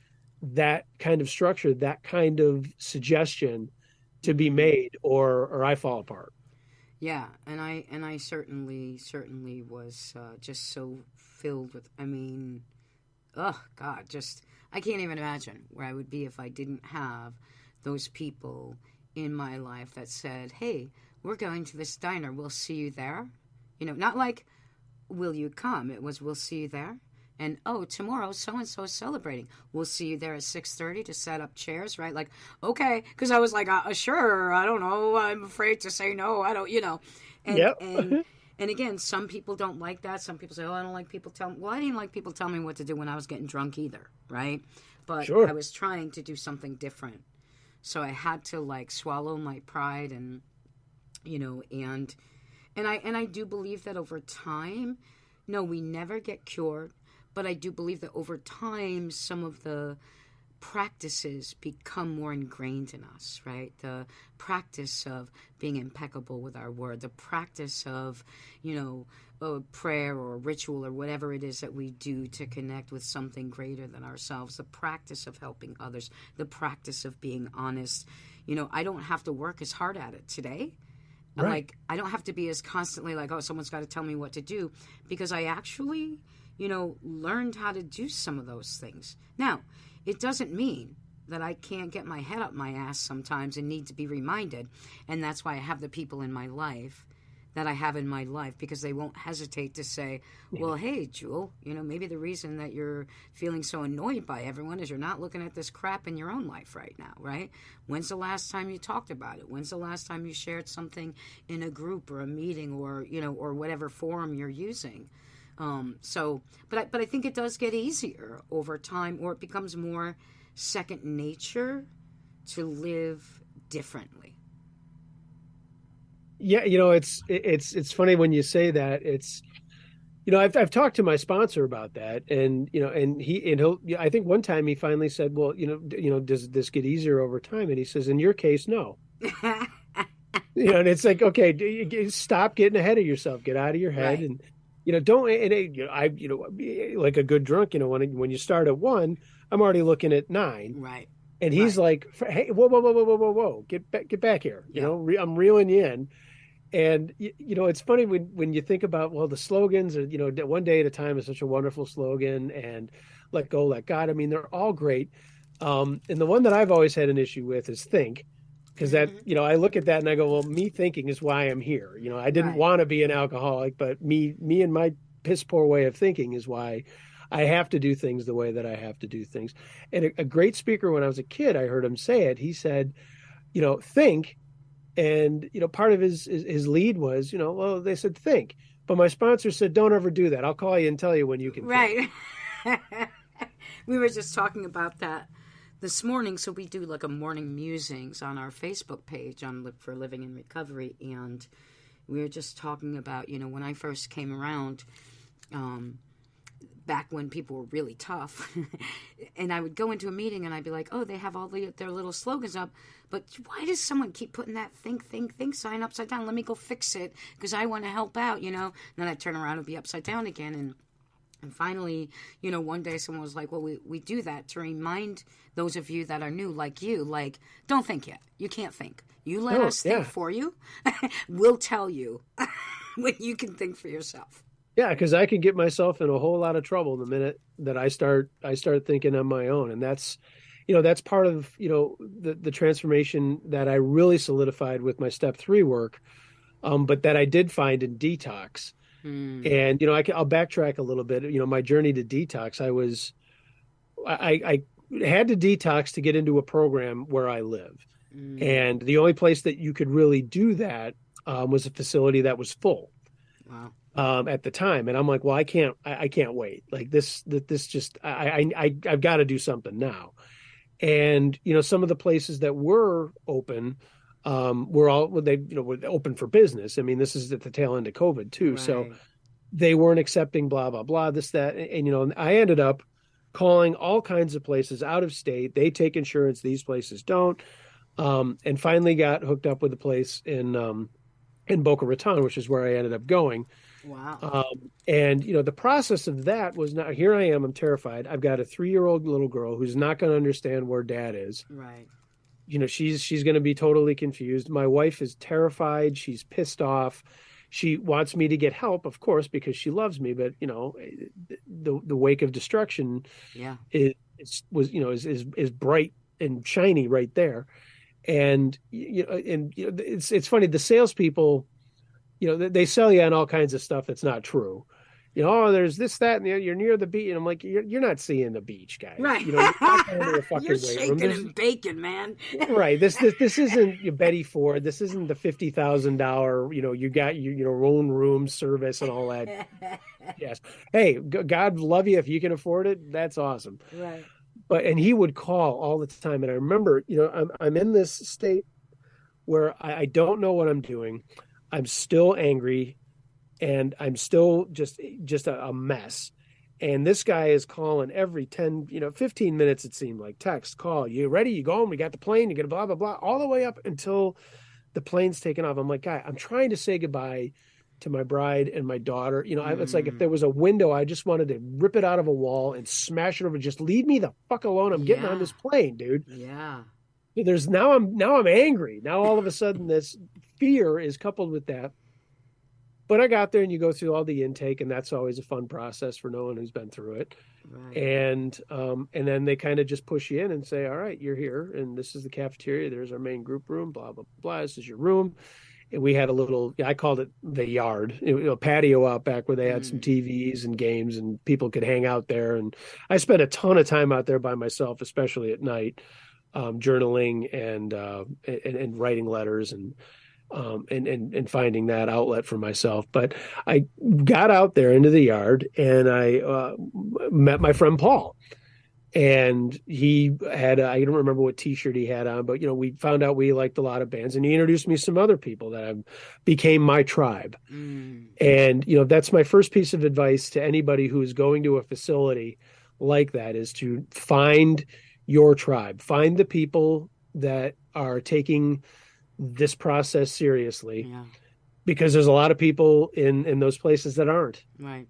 that kind of structure, that kind of suggestion to be Mm-hmm. made, or I fall apart. Yeah, and I certainly was just so filled with. I mean, oh God, just I can't even imagine where I would be if I didn't have those people in my life that said, "Hey, we're going to this diner. We'll see you there." Not like, "Will you come?" It was, "We'll see you there." And, "Oh, tomorrow so and so is celebrating. We'll see you there at 6:30 to set up chairs," right? Like, okay, because I was like, sure. I don't know. I'm afraid to say no. I don't, and Yep. and again, some people don't like that. Some people say, "Oh, I don't like people tell me." Well, I didn't like people tell me what to do when I was getting drunk either, right? But I Sure. was trying to do something different, so I had to like swallow my pride and and I do believe that over time, no, we never get cured, but I do believe that over time, some of the practices become more ingrained in us, right? The practice of being impeccable with our word, the practice of, a prayer or a ritual or whatever it is that we do to connect with something greater than ourselves, the practice of helping others, the practice of being honest. I don't have to work as hard at it today. Right. Like, I don't have to be as constantly like, oh, someone's got to tell me what to do, because I actually, learned how to do some of those things. Now, it doesn't mean that I can't get my head up my ass sometimes and need to be reminded. And that's why I have the people in my life that I have in my life, because they won't hesitate to say, well, hey, Jewel, maybe the reason that you're feeling so annoyed by everyone is you're not looking at this crap in your own life right now, right? When's the last time you talked about it? When's the last time you shared something in a group or a meeting or, or whatever forum you're using? But I think it does get easier over time, or it becomes more second nature to live differently. Yeah, it's funny when you say that. It's I've talked to my sponsor about that, and he'll I think one time he finally said, well, does this get easier over time? And he says, in your case, no. And it's like, okay, stop getting ahead of yourself, get out of your head, Right. and don't. And like a good drunk, when you start at 1, I'm already looking at 9. Right. And he's Right. like, "Hey, whoa, get back here! Yeah. I'm reeling you in." And it's funny when you think about, well, the slogans are, one day at a time is such a wonderful slogan, and let go, let God. I mean, they're all great. And the one that I've always had an issue with is think, because that, Mm-hmm. I look at that and I go, well, me thinking is why I'm here. I didn't Right. want to be an alcoholic, but me and my piss poor way of thinking is why I have to do things the way that I have to do things. And a great speaker when I was a kid, I heard him say it. He said, think. And part of his lead was, well, they said think, but my sponsor said, don't ever do that. I'll call you and tell you when you can think. Right. We were just talking about that this morning. So we do like a morning musings on our Facebook page on for Living in Recovery, and we were just talking about, when I first came around, back when people were really tough, and I would go into a meeting and I'd be like, oh, they have all their little slogans up, but why does someone keep putting that think sign upside down? Let me go fix it because I want to help out, And then I'd turn around and be upside down again. And finally, one day someone was like, well, we do that to remind those of you that are new, like you, like, don't think yet. You can't think. You let us think for you. We'll tell you when you can think for yourself. Yeah, because I can get myself in a whole lot of trouble the minute that I start thinking on my own. And that's part of, the transformation that I really solidified with my step 3 work, but that I did find in detox. And, I'll backtrack a little bit. My journey to detox, I had to detox to get into a program where I live. And the only place that you could really do that was a facility that was full. Wow. At the time. And I'm like, well, I can't wait. Like this just, I've got to do something now. And, some of the places that were open, were open for business. I mean, this is at the tail end of COVID too. Right. So they weren't accepting blah, blah, blah, this, that. And I ended up calling all kinds of places out of state. They take insurance, these places don't. And finally got hooked up with a place in Boca Raton, which is where I ended up going. Wow. And the process of that was not, here I am, I'm terrified. I've got a 3-year-old little girl who's not going to understand where dad is. Right. She's going to be totally confused. My wife is terrified. She's pissed off. She wants me to get help, of course, because she loves me. But the wake of destruction, Yeah. is bright and shiny right there. And it's funny. The salespeople, they sell you on all kinds of stuff that's not true. There's this, that, and the other. You're near the beach, and I'm like, you're not seeing the beach, guys. Right. You're not going to a fucking You're weight shaking room. and baking, man. Right. This isn't your Betty Ford. This isn't the $50,000. You got your own room service and all that. Yes. Hey, God love you if you can afford it. That's awesome. Right. And he would call all the time, and I remember, I'm in this state where I don't know what I'm doing. I'm still angry, and I'm still just a mess. And this guy is calling every 10, 15 minutes, it seemed like. Text, call, you ready? You going? We got the plane. You got blah, blah, blah, all the way up until the plane's taken off. I'm like, guy, I'm trying to say goodbye to my bride and my daughter. It's like if there was a window, I just wanted to rip it out of a wall and smash it over. Just leave me the fuck alone. I'm getting on this plane, dude. Yeah. Now I'm angry. Now all of a sudden this fear is coupled with that. But I got there, and you go through all the intake, and that's always a fun process for no one who's been through it. Right. And then they kind of just push you in and say, all right, you're here, and this is the cafeteria. There's our main group room, blah, blah, blah. This is your room. And we had a little, I called it the yard, a patio out back where they had some TVs and games, and people could hang out there. And I spent a ton of time out there by myself, especially at night, journaling and writing letters and finding that outlet for myself. But I got out there into the yard, and I met my friend Paul, and he had I don't remember what t-shirt he had on, but we found out we liked a lot of bands, and he introduced me to some other people that became my tribe. And that's my first piece of advice to anybody who's going to a facility like that, is to find your tribe, find the people that are taking this process seriously. Yeah. Because there's a lot of people in those places that aren't. Right.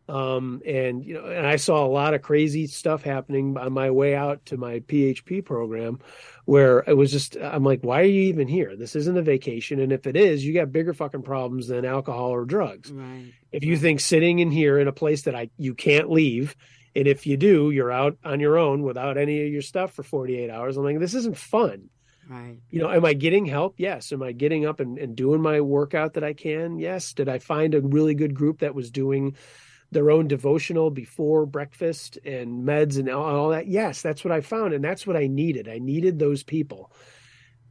And I saw a lot of crazy stuff happening on my way out to my PHP program, where it was just, I'm like, why are you even here? This isn't a vacation. And if it is, you got bigger fucking problems than alcohol or drugs. Right. If you think sitting in here in a place that you can't leave, and if you do, you're out on your own without any of your stuff for 48 hours. I'm like, this isn't fun. Right. Am I getting help? Yes. Am I getting up and doing my workout that I can? Yes. Did I find a really good group that was doing their own devotional before breakfast and meds and all that? Yes, that's what I found. And that's what I needed. I needed those people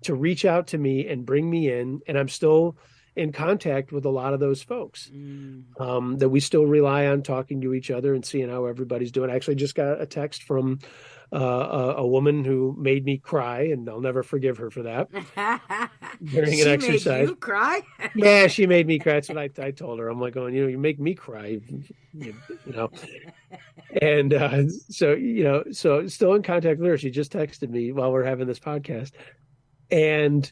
to reach out to me and bring me in. And I'm still in contact with a lot of those folks that we still rely on talking to each other and seeing how everybody's doing. I actually just got a text from a woman who made me cry, and I'll never forgive her for that. During an exercise. She made you cry? Yeah, she made me cry. That's what I told her. I'm like, you make me cry, And so still in contact with her. She just texted me while we're having this podcast, and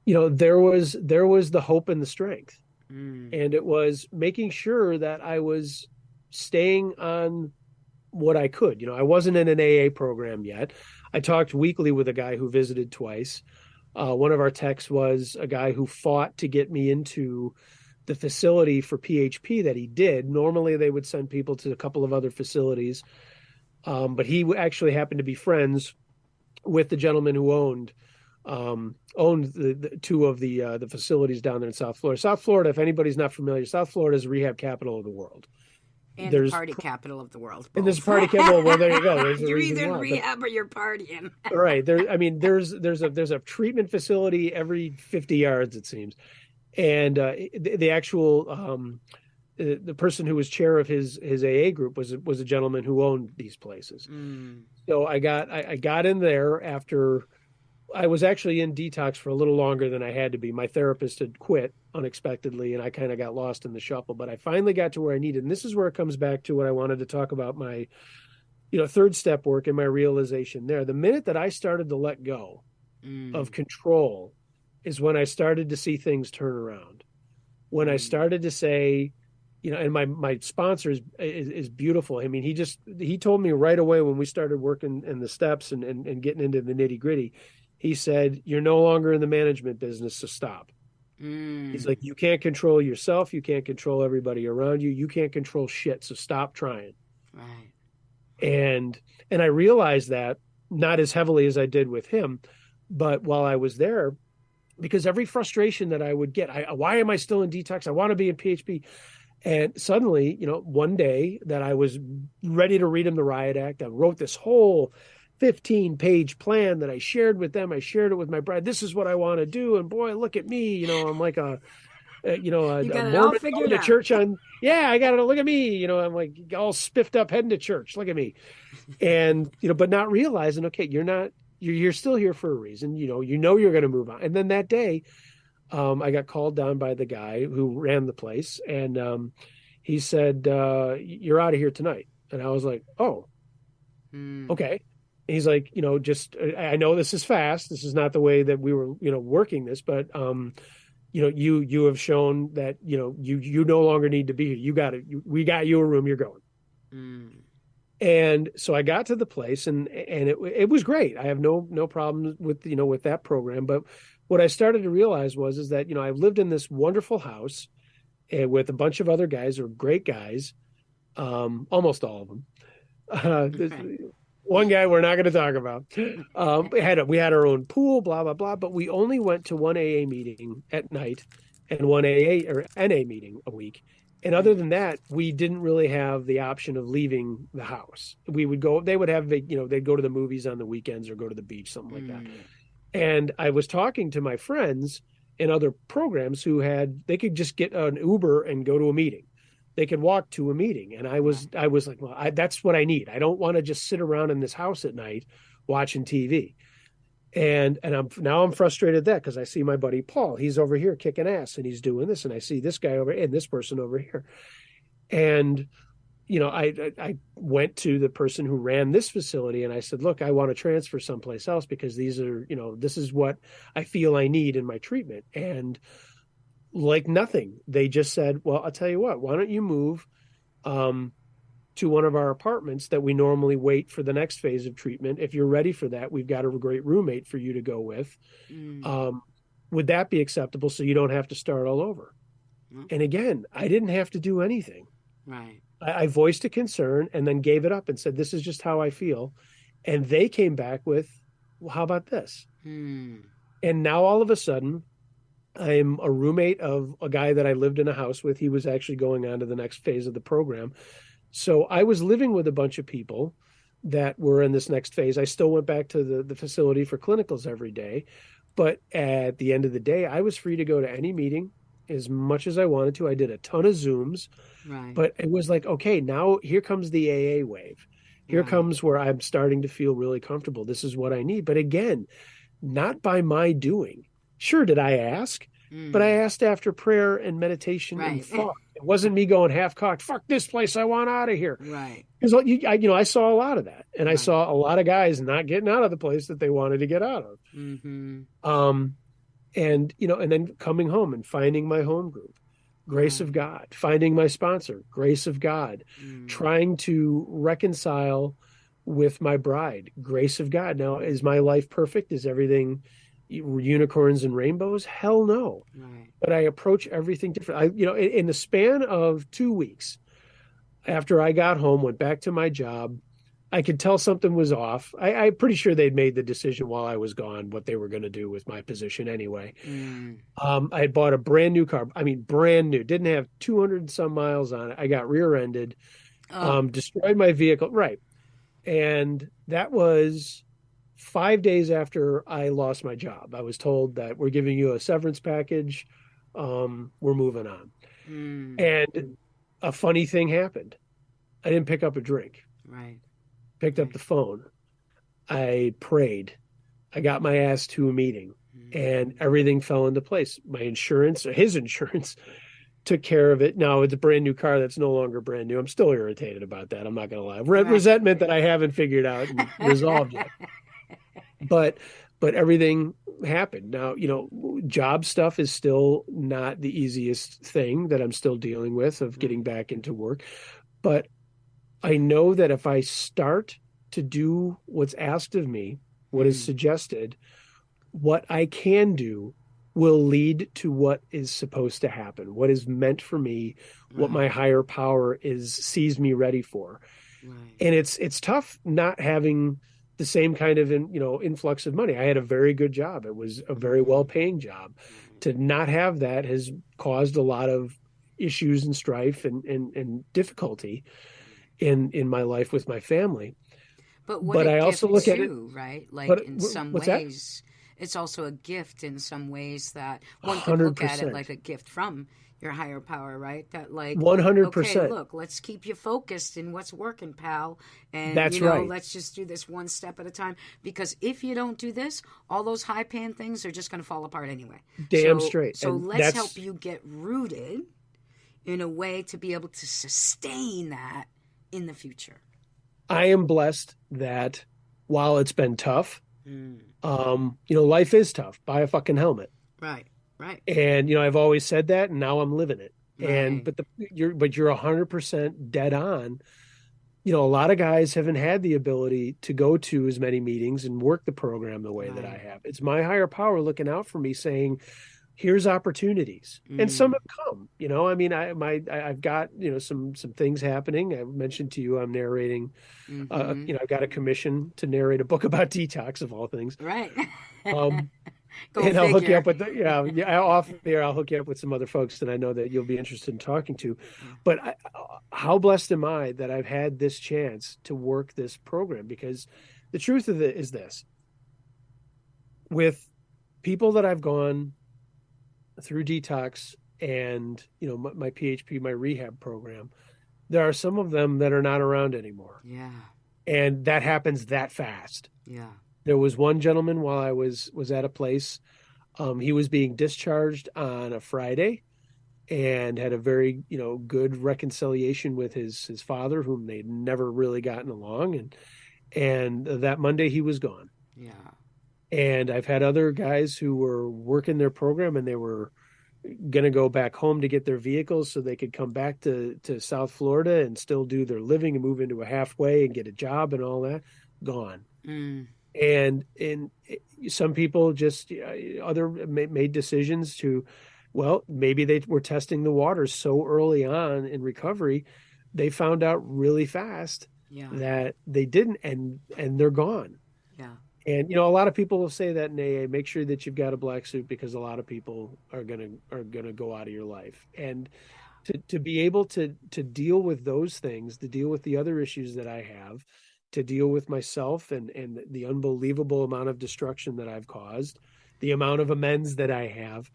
there was the hope and the strength, and it was making sure that I was staying on what I could. I wasn't in an AA program yet. I talked weekly with a guy who visited twice. One of our techs was a guy who fought to get me into the facility for PHP that he did. Normally they would send people to a couple of other facilities. But he actually happened to be friends with the gentleman who owned the two of the facilities down there in South Florida. South Florida, if anybody's not familiar, South Florida is the rehab capital of the world. And the party capital of the world. And there's a party capital. Well, there you go. You're either in rehab or you're partying. Right. There's a treatment facility every 50 yards, it seems. And the actual the person who was chair of his AA group was a gentleman who owned these places. So I got in there after I was actually in detox for a little longer than I had to be. My therapist had quit unexpectedly, and I kind of got lost in the shuffle. But I finally got to where I needed. And this is where it comes back to what I wanted to talk about, my third step work in my realization there. The minute that I started to let go of control is when I started to see things turn around. When I started to say, and my sponsor is beautiful. I mean, he told me right away when we started working in the steps and getting into the nitty gritty, he said, "You're no longer in the management business, so stop." He's like, "You can't control yourself. You can't control everybody around you. You can't control shit. So stop trying." Right. And I realized that not as heavily as I did with him, but while I was there, because every frustration that I would get, why am I still in detox? I want to be in PHP. And suddenly, one day that I was ready to read him the Riot Act, I wrote this whole 15-page plan that I shared with them. I shared it with my bride. This is what I want to do. And boy, look at me. I'm like a Mormon going to church on. Yeah, I got to look at me. I'm like all spiffed up heading to church. Look at me. And, but not realizing, okay, you're still here for a reason. You're going to move on. And then that day, I got called down by the guy who ran the place, and he said, "You're out of here tonight." And I was like, "Oh, okay." And he's like, I know this is fast. This is not the way that we were, working this, but you have shown that you no longer need to be here. You got it. We got you a room. You're going. And so I got to the place, and it was great. I have no problems with with that program, but what I started to realize is that, I've lived in this wonderful house with a bunch of other guys who are great guys, almost all of them. One guy we're not going to talk about. We had our own pool, blah, blah, blah, but we only went to one AA meeting at night and one AA or NA meeting a week. And other than that, we didn't really have the option of leaving the house. They would have, they'd go to the movies on the weekends or go to the beach, something like that. And I was talking to my friends in other programs who they could just get an Uber and go to a meeting. They could walk to a meeting. And I was like, well, that's what I need. I don't want to just sit around in this house at night watching TV. And I'm frustrated at that because I see my buddy Paul, he's over here kicking ass and he's doing this. And I see this guy over and this person over here. And I went to the person who ran this facility and I said, "Look, I want to transfer someplace else because these are, this is what I feel I need in my treatment." And like nothing, they just said, "Well, I'll tell you what, why don't you move to one of our apartments that we normally wait for the next phase of treatment. If you're ready for that, we've got a great roommate for you to go with. Would that be acceptable so you don't have to start all over?" And again, I didn't have to do anything. Right. I voiced a concern and then gave it up and said, "This is just how I feel." And they came back with, "Well, how about this?" And now all of a sudden, I'm a roommate of a guy that I lived in a house with. He was actually going on to the next phase of the program. So I was living with a bunch of people that were in this next phase. I still went back to the facility for clinicals every day. But at the end of the day, I was free to go to any meeting as much as I wanted to. I did a ton of Zooms. Right. But it was like, okay, now here comes the AA wave. Here comes where I'm starting to feel really comfortable. This is what I need. But again, not by my doing. Sure, did I ask? But I asked after prayer and meditation and thought. It wasn't me going half-cocked, "Fuck this place, I want out of here." Right. Because I saw a lot of that. And I saw a lot of guys not getting out of the place that they wanted to get out of. And then coming home and finding my home group. Grace of God, finding my sponsor, grace of God, trying to reconcile with my bride, grace of God. Now, is my life perfect? Is everything unicorns and rainbows? Hell no. Right. But I approach everything different. In the span of 2 weeks after I got home, went back to my job, I could tell something was off. I'm pretty sure they'd made the decision while I was gone what they were going to do with my position anyway. I had bought a brand new car. I mean, brand new. Didn't have 200 and some miles on it. I got rear-ended, destroyed my vehicle. Right. And that was 5 days after I lost my job. I was told that we're giving you a severance package. We're moving on. And a funny thing happened. I didn't pick up a drink. Right. Picked up the phone. I prayed. I got my ass to a meeting and everything fell into place. My insurance, or his insurance, took care of it. Now it's a brand new car that's no longer brand new. I'm still irritated about that. I'm not going to lie. Right. Resentment that I haven't figured out and resolved yet. But everything happened. Now, job stuff is still not the easiest thing that I'm still dealing with of getting back into work. But I know that if I start to do what's asked of me, what is suggested, what I can do will lead to what is supposed to happen, what is meant for me, what my higher power sees me ready for. Right. And it's tough not having the same kind of influx of money. I had a very good job. It was a very well-paying job. To not have that has caused a lot of issues and strife and difficulty in my life with my family. But I also look at it, right? Like in some ways, it's also a gift in some ways that one could look at it 100%. like a gift from your higher power, right? That like 100%. Okay, look, let's keep you focused in what's working, pal. And That's right. let's just do this one step at a time. Because if you don't do this, all those high paying things are just gonna fall apart anyway. Damn straight. So And let's help you get rooted in a way to be able to sustain that in the future. I am blessed that while it's been tough, life is tough. Buy a fucking helmet. Right. Right. And I've always said that, and now I'm living it. Right. And but you're 100% dead on. A lot of guys haven't had the ability to go to as many meetings and work the program the way that I have. It's my higher power looking out for me, saying, "Here's opportunities," and some have come. I've got some things happening. I mentioned to you, I'm narrating. I've got a commission to narrate a book about detox of all things. Right. And I'll hook you up with off there. I'll hook you up with some other folks that I know that you'll be interested in talking to. But how blessed am I that I've had this chance to work this program? Because the truth of it is this: with people that I've gone through detox and my PHP, my rehab program, there are some of them that are not around anymore. Yeah. And that happens that fast. Yeah. There was one gentleman while I was at a place. He was being discharged on a Friday and had a very, good reconciliation with his father, whom they'd never really gotten along. And that Monday he was gone. Yeah. And I've had other guys who were working their program and they were going to go back home to get their vehicles so they could come back to South Florida and still do their living and move into a halfway and get a job and all that. Gone. And some people just made decisions to, maybe they were testing the waters so early on in recovery, they found out really fast that they didn't, and they're gone. Yeah. And a lot of people will say that in AA, make sure that you've got a black suit because a lot of people are gonna go out of your life. And to be able to deal with those things, to deal with the other issues that I have, to deal with myself and the unbelievable amount of destruction that I've caused, the amount of amends that I have,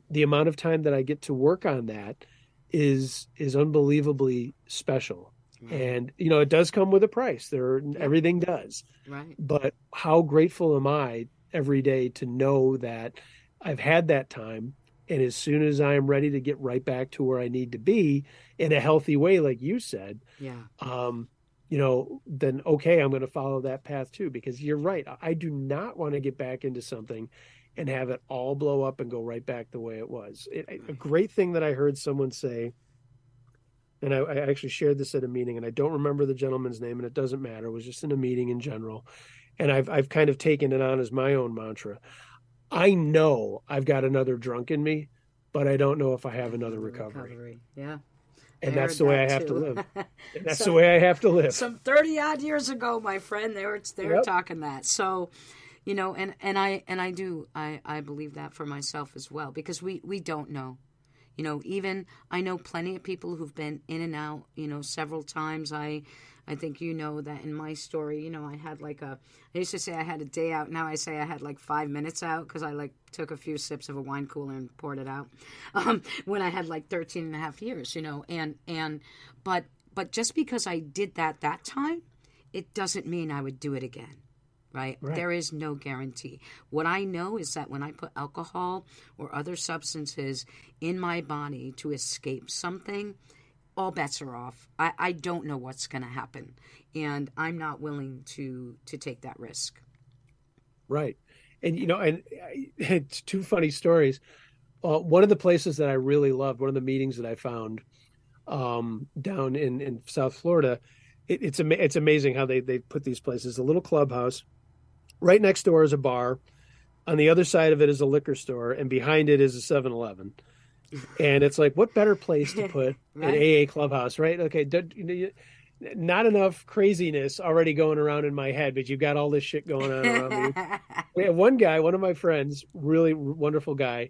the amount of time that I get to work on that is unbelievably special. And it does come with a price. Everything does. Right. But how grateful am I every day to know that I've had that time, and as soon as I am ready to get right back to where I need to be in a healthy way, like you said, then okay, I'm going to follow that path too, because you're right. I do not want to get back into something and have it all blow up and go right back the way it was. A great thing that I heard someone say, and I actually shared this at a meeting, and I don't remember the gentleman's name, and it doesn't matter. It was just in a meeting in general. And I've kind of taken it on as my own mantra. I know I've got another drunk in me, but I don't know if I have another recovery. Yeah. And that's the way I have to live. And that's the way I have to live. Some 30 odd years ago, my friend, they were talking that. So, and I believe that for myself as well, because we don't know. Even I know plenty of people who've been in and out, several times. I think that in my story, I had I used to say I had a day out. Now I say I had 5 minutes out because I took a few sips of a wine cooler and poured it out when I had 13 and a half years, but just because I did that time, it doesn't mean I would do it again. right? Right. There is no guarantee. What I know is that when I put alcohol or other substances in my body to escape something, all bets are off. I don't know what's going to happen, and I'm not willing to take that risk. Right. And, it's two funny stories. One of the places that I really loved, one of the meetings that I found down in South Florida, it's amazing how they put these places. A little clubhouse. Right next door is a bar. On the other side of it is a liquor store, and behind it is a 7-Eleven. And it's like, what better place to put Right. an AA clubhouse, right? Okay, not enough craziness already going around in my head, but you've got all this shit going on around me. We have one guy, one of my friends, really wonderful guy,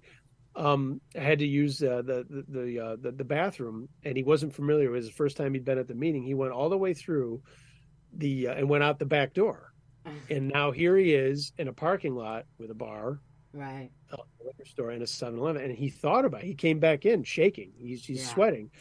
had to use the bathroom, and he wasn't familiar. It was the first time he'd been at the meeting. He went all the way through and went out the back door, and now here he is in a parking lot with a bar, Right. a liquor store, and a 7-Eleven. And he thought about it. He came back in shaking. He's sweating,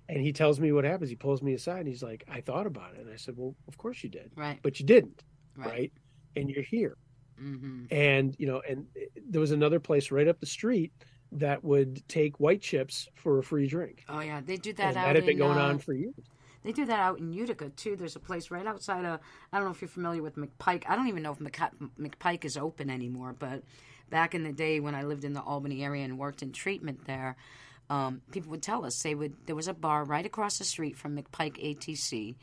and he tells me what happens. He pulls me aside, and he's like, "I thought about it." And I said, "Well, of course you did, Right. but you didn't, Right. right? And you're here." Mm-hmm. And and there was another place right up the street that would take white chips for a free drink. Oh yeah, they do that And out that had been in, going on for years. They do that out in Utica too. There's a place right outside of, I don't know if you're familiar with McPike. I don't even know if McPike is open anymore, but back in the day when I lived in the Albany area and worked in treatment there, people would tell us there was a bar right across the street from McPike ATC,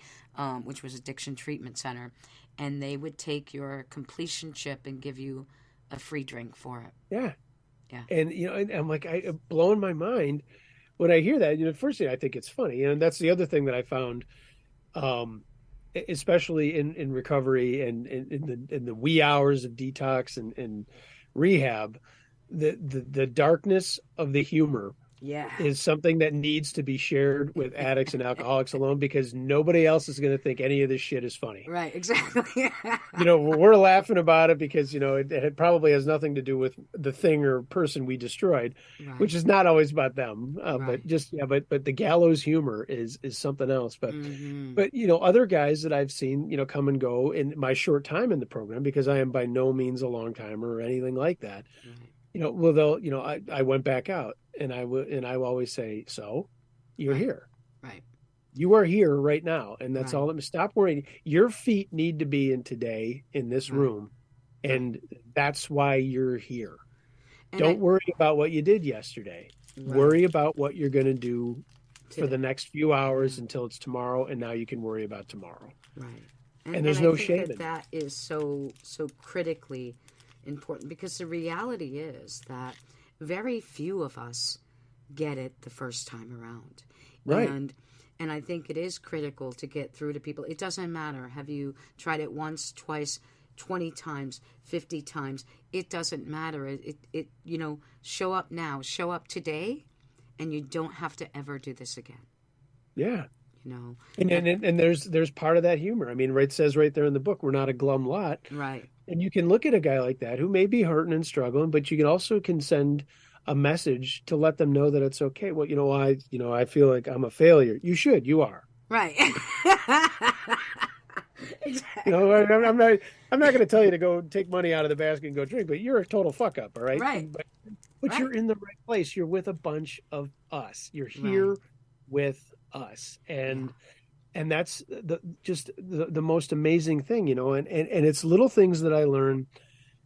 which was Addiction Treatment Center, and they would take your completion chip and give you a free drink for it. Yeah. Yeah. And and I'm like, blowing my mind when I hear that. First thing, I think it's funny, and that's the other thing that I found, especially in recovery and in the wee hours of detox and rehab, the darkness of the humor Yeah. is something that needs to be shared with addicts and alcoholics alone, because nobody else is going to think any of this shit is funny. Right, exactly. We're laughing about it because, it probably has nothing to do with the thing or person we destroyed, Right. which is not always about them. Right. But the gallows humor is something else. But, Mm-hmm. but, other guys that I've seen, come and go in my short time in the program, because I am by no means a long timer or anything like that. Right. Well, they'll, I went back out, and I will always say, so you're Right. here. Right. You are here right now. And that's Right. all. Stop worrying. Your feet need to be in today in this Right. room. And that's why you're here. And Don't worry about what you did yesterday. Right. Worry about what you're going to do for Today. the next few hours until it's tomorrow. And now you can worry about tomorrow. Right. And there's no I think shame in it. that is so critically important, because the reality is that very few of us get it the first time around. Right. And I think it is critical to get through to people. It doesn't matter. Have you tried it once, twice, 20 times, 50 times? It doesn't matter. It show up now, show up today, and you don't have to ever do this again. Yeah. And there's part of that humor. I mean, it says right there in the book, we're not a glum lot. right. And you can look at a guy like that who may be hurting and struggling, but you can also send a message to let them know that it's okay. Well, I feel like I'm a failure. You should. You are. Right. I'm not going to tell you to go take money out of the basket and go drink, but you're a total fuck up. All right. Right. But Right. you're in the right place. You're with a bunch of us. You're here Right. with us. And that's the most amazing thing, and it's little things that I learn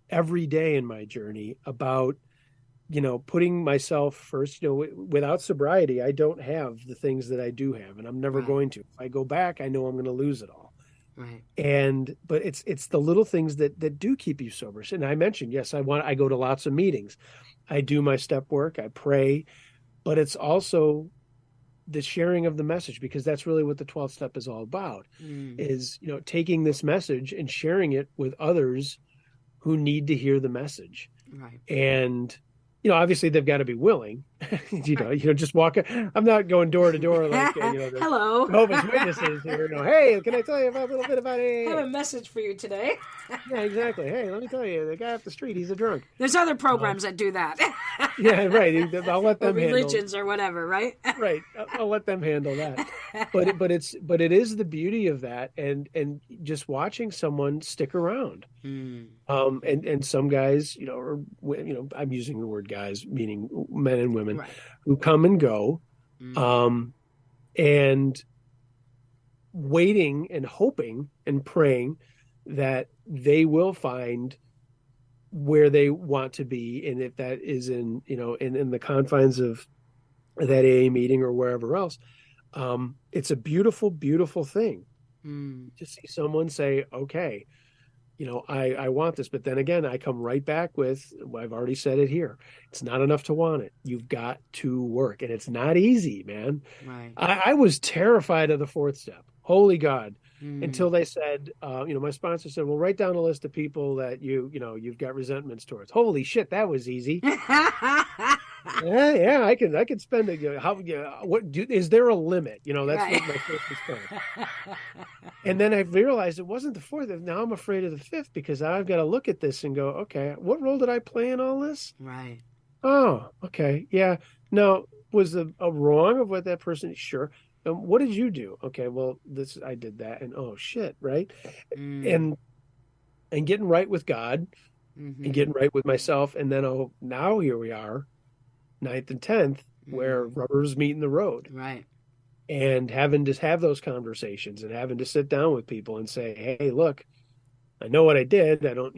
every day in my journey about, putting myself first. Without sobriety, I don't have the things that I do have, and I'm never Right. going to. If I go back, I know I'm going to lose it all. Right. But it's the little things that do keep you sober. And I mentioned, yes, I go to lots of meetings. I do my step work, I pray, but it's also the sharing of the message, because that's really what the 12th step is all about, is, taking this message and sharing it with others who need to hear the message. Right. And, obviously they've got to be willing, Just walk. I'm not going door to door like the Hello. Jehovah's Witnesses here. Hey, can I tell you about a little bit about I have AA? a message for you today. Yeah, exactly. Hey, let me tell you, the guy off the street, he's a drunk. There's other programs that do that. Yeah, right. I'll let Or them handle. religions or whatever, right? Right. I'll let them handle that. But it is the beauty of that, and just watching someone stick around. And some guys, I'm using the word guys, meaning men and women, Right. who come and go, and waiting and hoping and praying that they will find where they want to be, and if that is in the confines of that AA meeting or wherever else, it's a beautiful, beautiful thing to see someone say, okay, I want this. But then again, I come right back with, I've already said it here. It's not enough to want it. You've got to work, and it's not easy, man. Right. I was terrified of the fourth step. Holy God. Until they said, my sponsor said, well, write down a list of people that you've got resentments towards. Holy shit, that was easy. Yeah, I can spend is there a limit? That's Right. what my first response. And then I realized it wasn't the fourth. Now I'm afraid of the fifth, because I've got to look at this and go, okay, what role did I play in all this? Right. Oh, okay. Yeah. Now, was a wrong of what that person? Sure. What did you do? Okay, well, I did that, and oh shit, right? And getting right with God, and getting right with myself, and then now here we are, 9th and 10th, where rubber's meeting the road, Right. and having to have those conversations, and having to sit down with people and say, hey, look, I know what I did. I don't,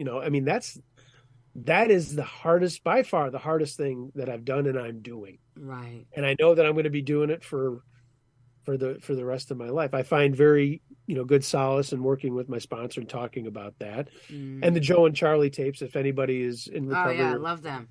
that is by far the hardest thing that I've done and I'm doing. Right. And I know that I'm going to be doing it for the rest of my life. I find very, good solace in working with my sponsor and talking about that. And the Joe and Charlie tapes, if anybody is in recovery. Oh, yeah, I love them.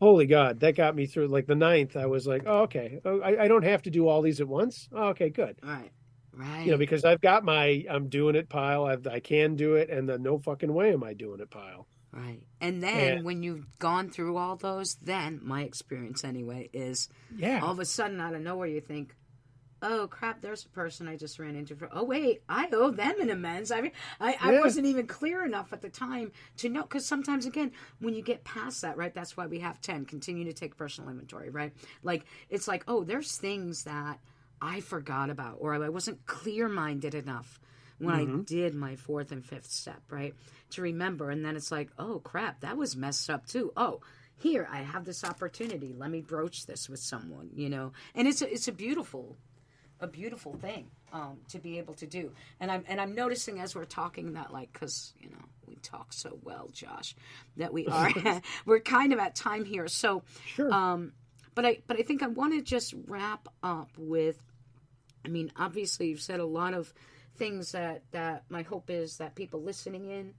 Holy God, that got me through. Like the 9th, I was like, oh, okay. I don't have to do all these at once. Oh, okay, good. Right. Right. Because I've got I'm doing it pile. I can do it. And then no fucking way am I doing it pile. Right. And then when you've gone through all those, then my experience anyway is all of a sudden out of nowhere you think, oh crap, there's a person I just ran into. Oh wait, I owe them an amends. I mean, I wasn't even clear enough at the time to know, because sometimes again, when you get past that, right, that's why we have 10, continue to take personal inventory, right? Like, it's like, oh, there's things that I forgot about, or I wasn't clear-minded enough when I did my 4th and 5th step, right, to remember. And then it's like, oh crap, that was messed up too. Oh, here, I have this opportunity. Let me broach this with someone, and it's a beautiful thing to be able to do. And I'm noticing as we're talking that, like, because we talk so well, Josh, that we are we're kind of at time here. So sure. But I think I want to just wrap up with, obviously you've said a lot of things that my hope is that people listening in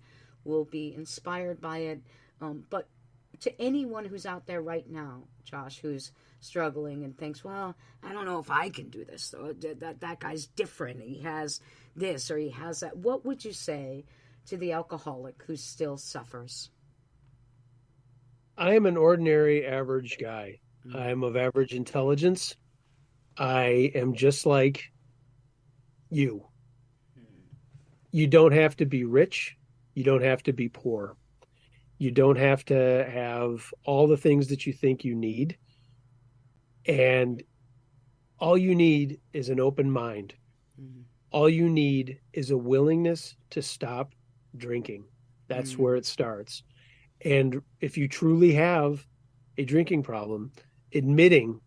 will be inspired by it. But to anyone who's out there right now, Josh, who's struggling and thinks, well, I don't know if I can do this, though. That guy's different. He has this or he has that. What would you say to the alcoholic who still suffers? I am an ordinary, average guy. I am of average intelligence. I am just like you. You don't have to be rich. You don't have to be poor. You don't have to have all the things that you think you need. And all you need is an open mind. All you need is a willingness to stop drinking. That's where it starts. And if you truly have a drinking problem, admitting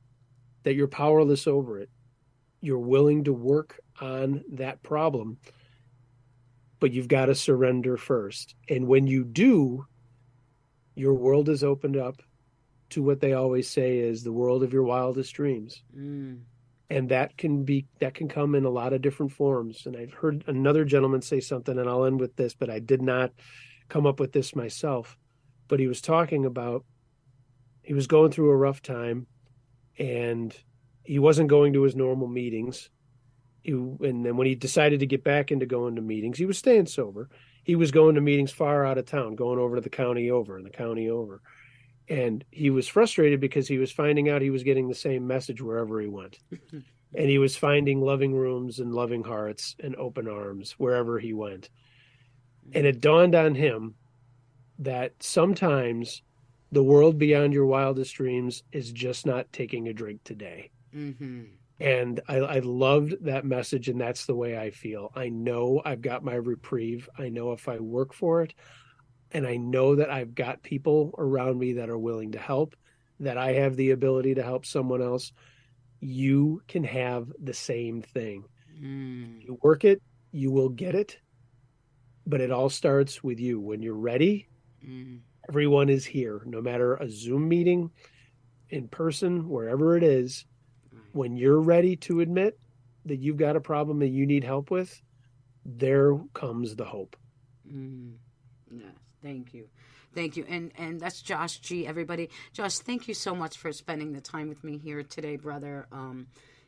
that you're powerless over it, you're willing to work on that problem, but you've got to surrender first. And when you do, your world is opened up to what they always say is the world of your wildest dreams. And that can come in a lot of different forms. And I've heard another gentleman say something, and I'll end with this, but I did not come up with this myself. But he was talking about, he was going through a rough time, and he wasn't going to his normal meetings. And then when he decided to get back into going to meetings, he was staying sober. He was going to meetings far out of town, going over to the county over and the county over. And he was frustrated because he was finding out he was getting the same message wherever he went. And he was finding loving rooms and loving hearts and open arms wherever he went. And it dawned on him that sometimes the world beyond your wildest dreams is just not taking a drink today. Mm-hmm. And I loved that message, and that's the way I feel. I know I've got my reprieve. I know if I work for it, and I know that I've got people around me that are willing to help, that I have the ability to help someone else. You can have the same thing. You work it, you will get it, but it all starts with you. When you're ready, everyone is here, no matter a Zoom meeting, in person, wherever it is. When you're ready to admit that you've got a problem that you need help with, there comes the hope. Yes, thank you. Thank you. And that's Josh G, everybody. Josh, thank you so much for spending the time with me here today, brother.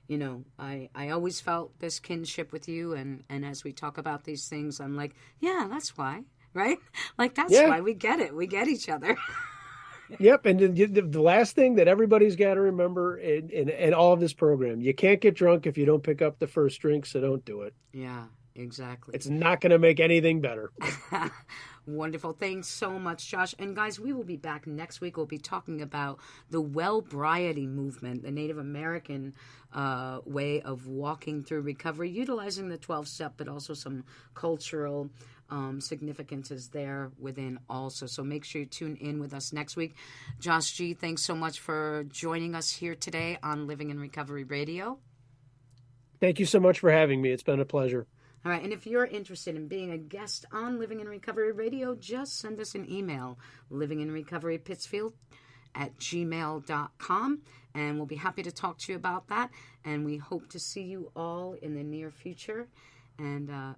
You know, I always felt this kinship with you, and as we talk about these things, I'm like, yeah, that's why, right? Like, that's why we get it. We get each other. Yep, and the last thing that everybody's got to remember in all of this program, you can't get drunk if you don't pick up the first drink, so don't do it. Yeah, exactly. It's not going to make anything better. Wonderful. Thanks so much, Josh. And guys, we will be back next week. We'll be talking about the Wellbriety movement, the Native American way of walking through recovery, utilizing the 12-step, but also some cultural significance is there within also. So make sure you tune in with us next week. Josh G, thanks so much for joining us here today on Living in Recovery Radio. Thank you so much for having me. It's been a pleasure. All right, and if you're interested in being a guest on Living in Recovery Radio, just send us an email, livinginrecoverypittsfield@gmail.com, and we'll be happy to talk to you about that. And we hope to see you all in the near future. And we will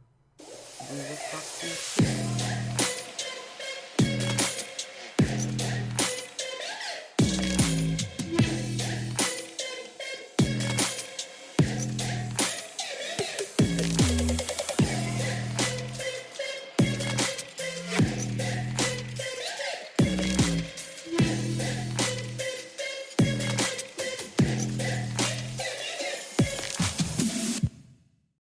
talk to you soon.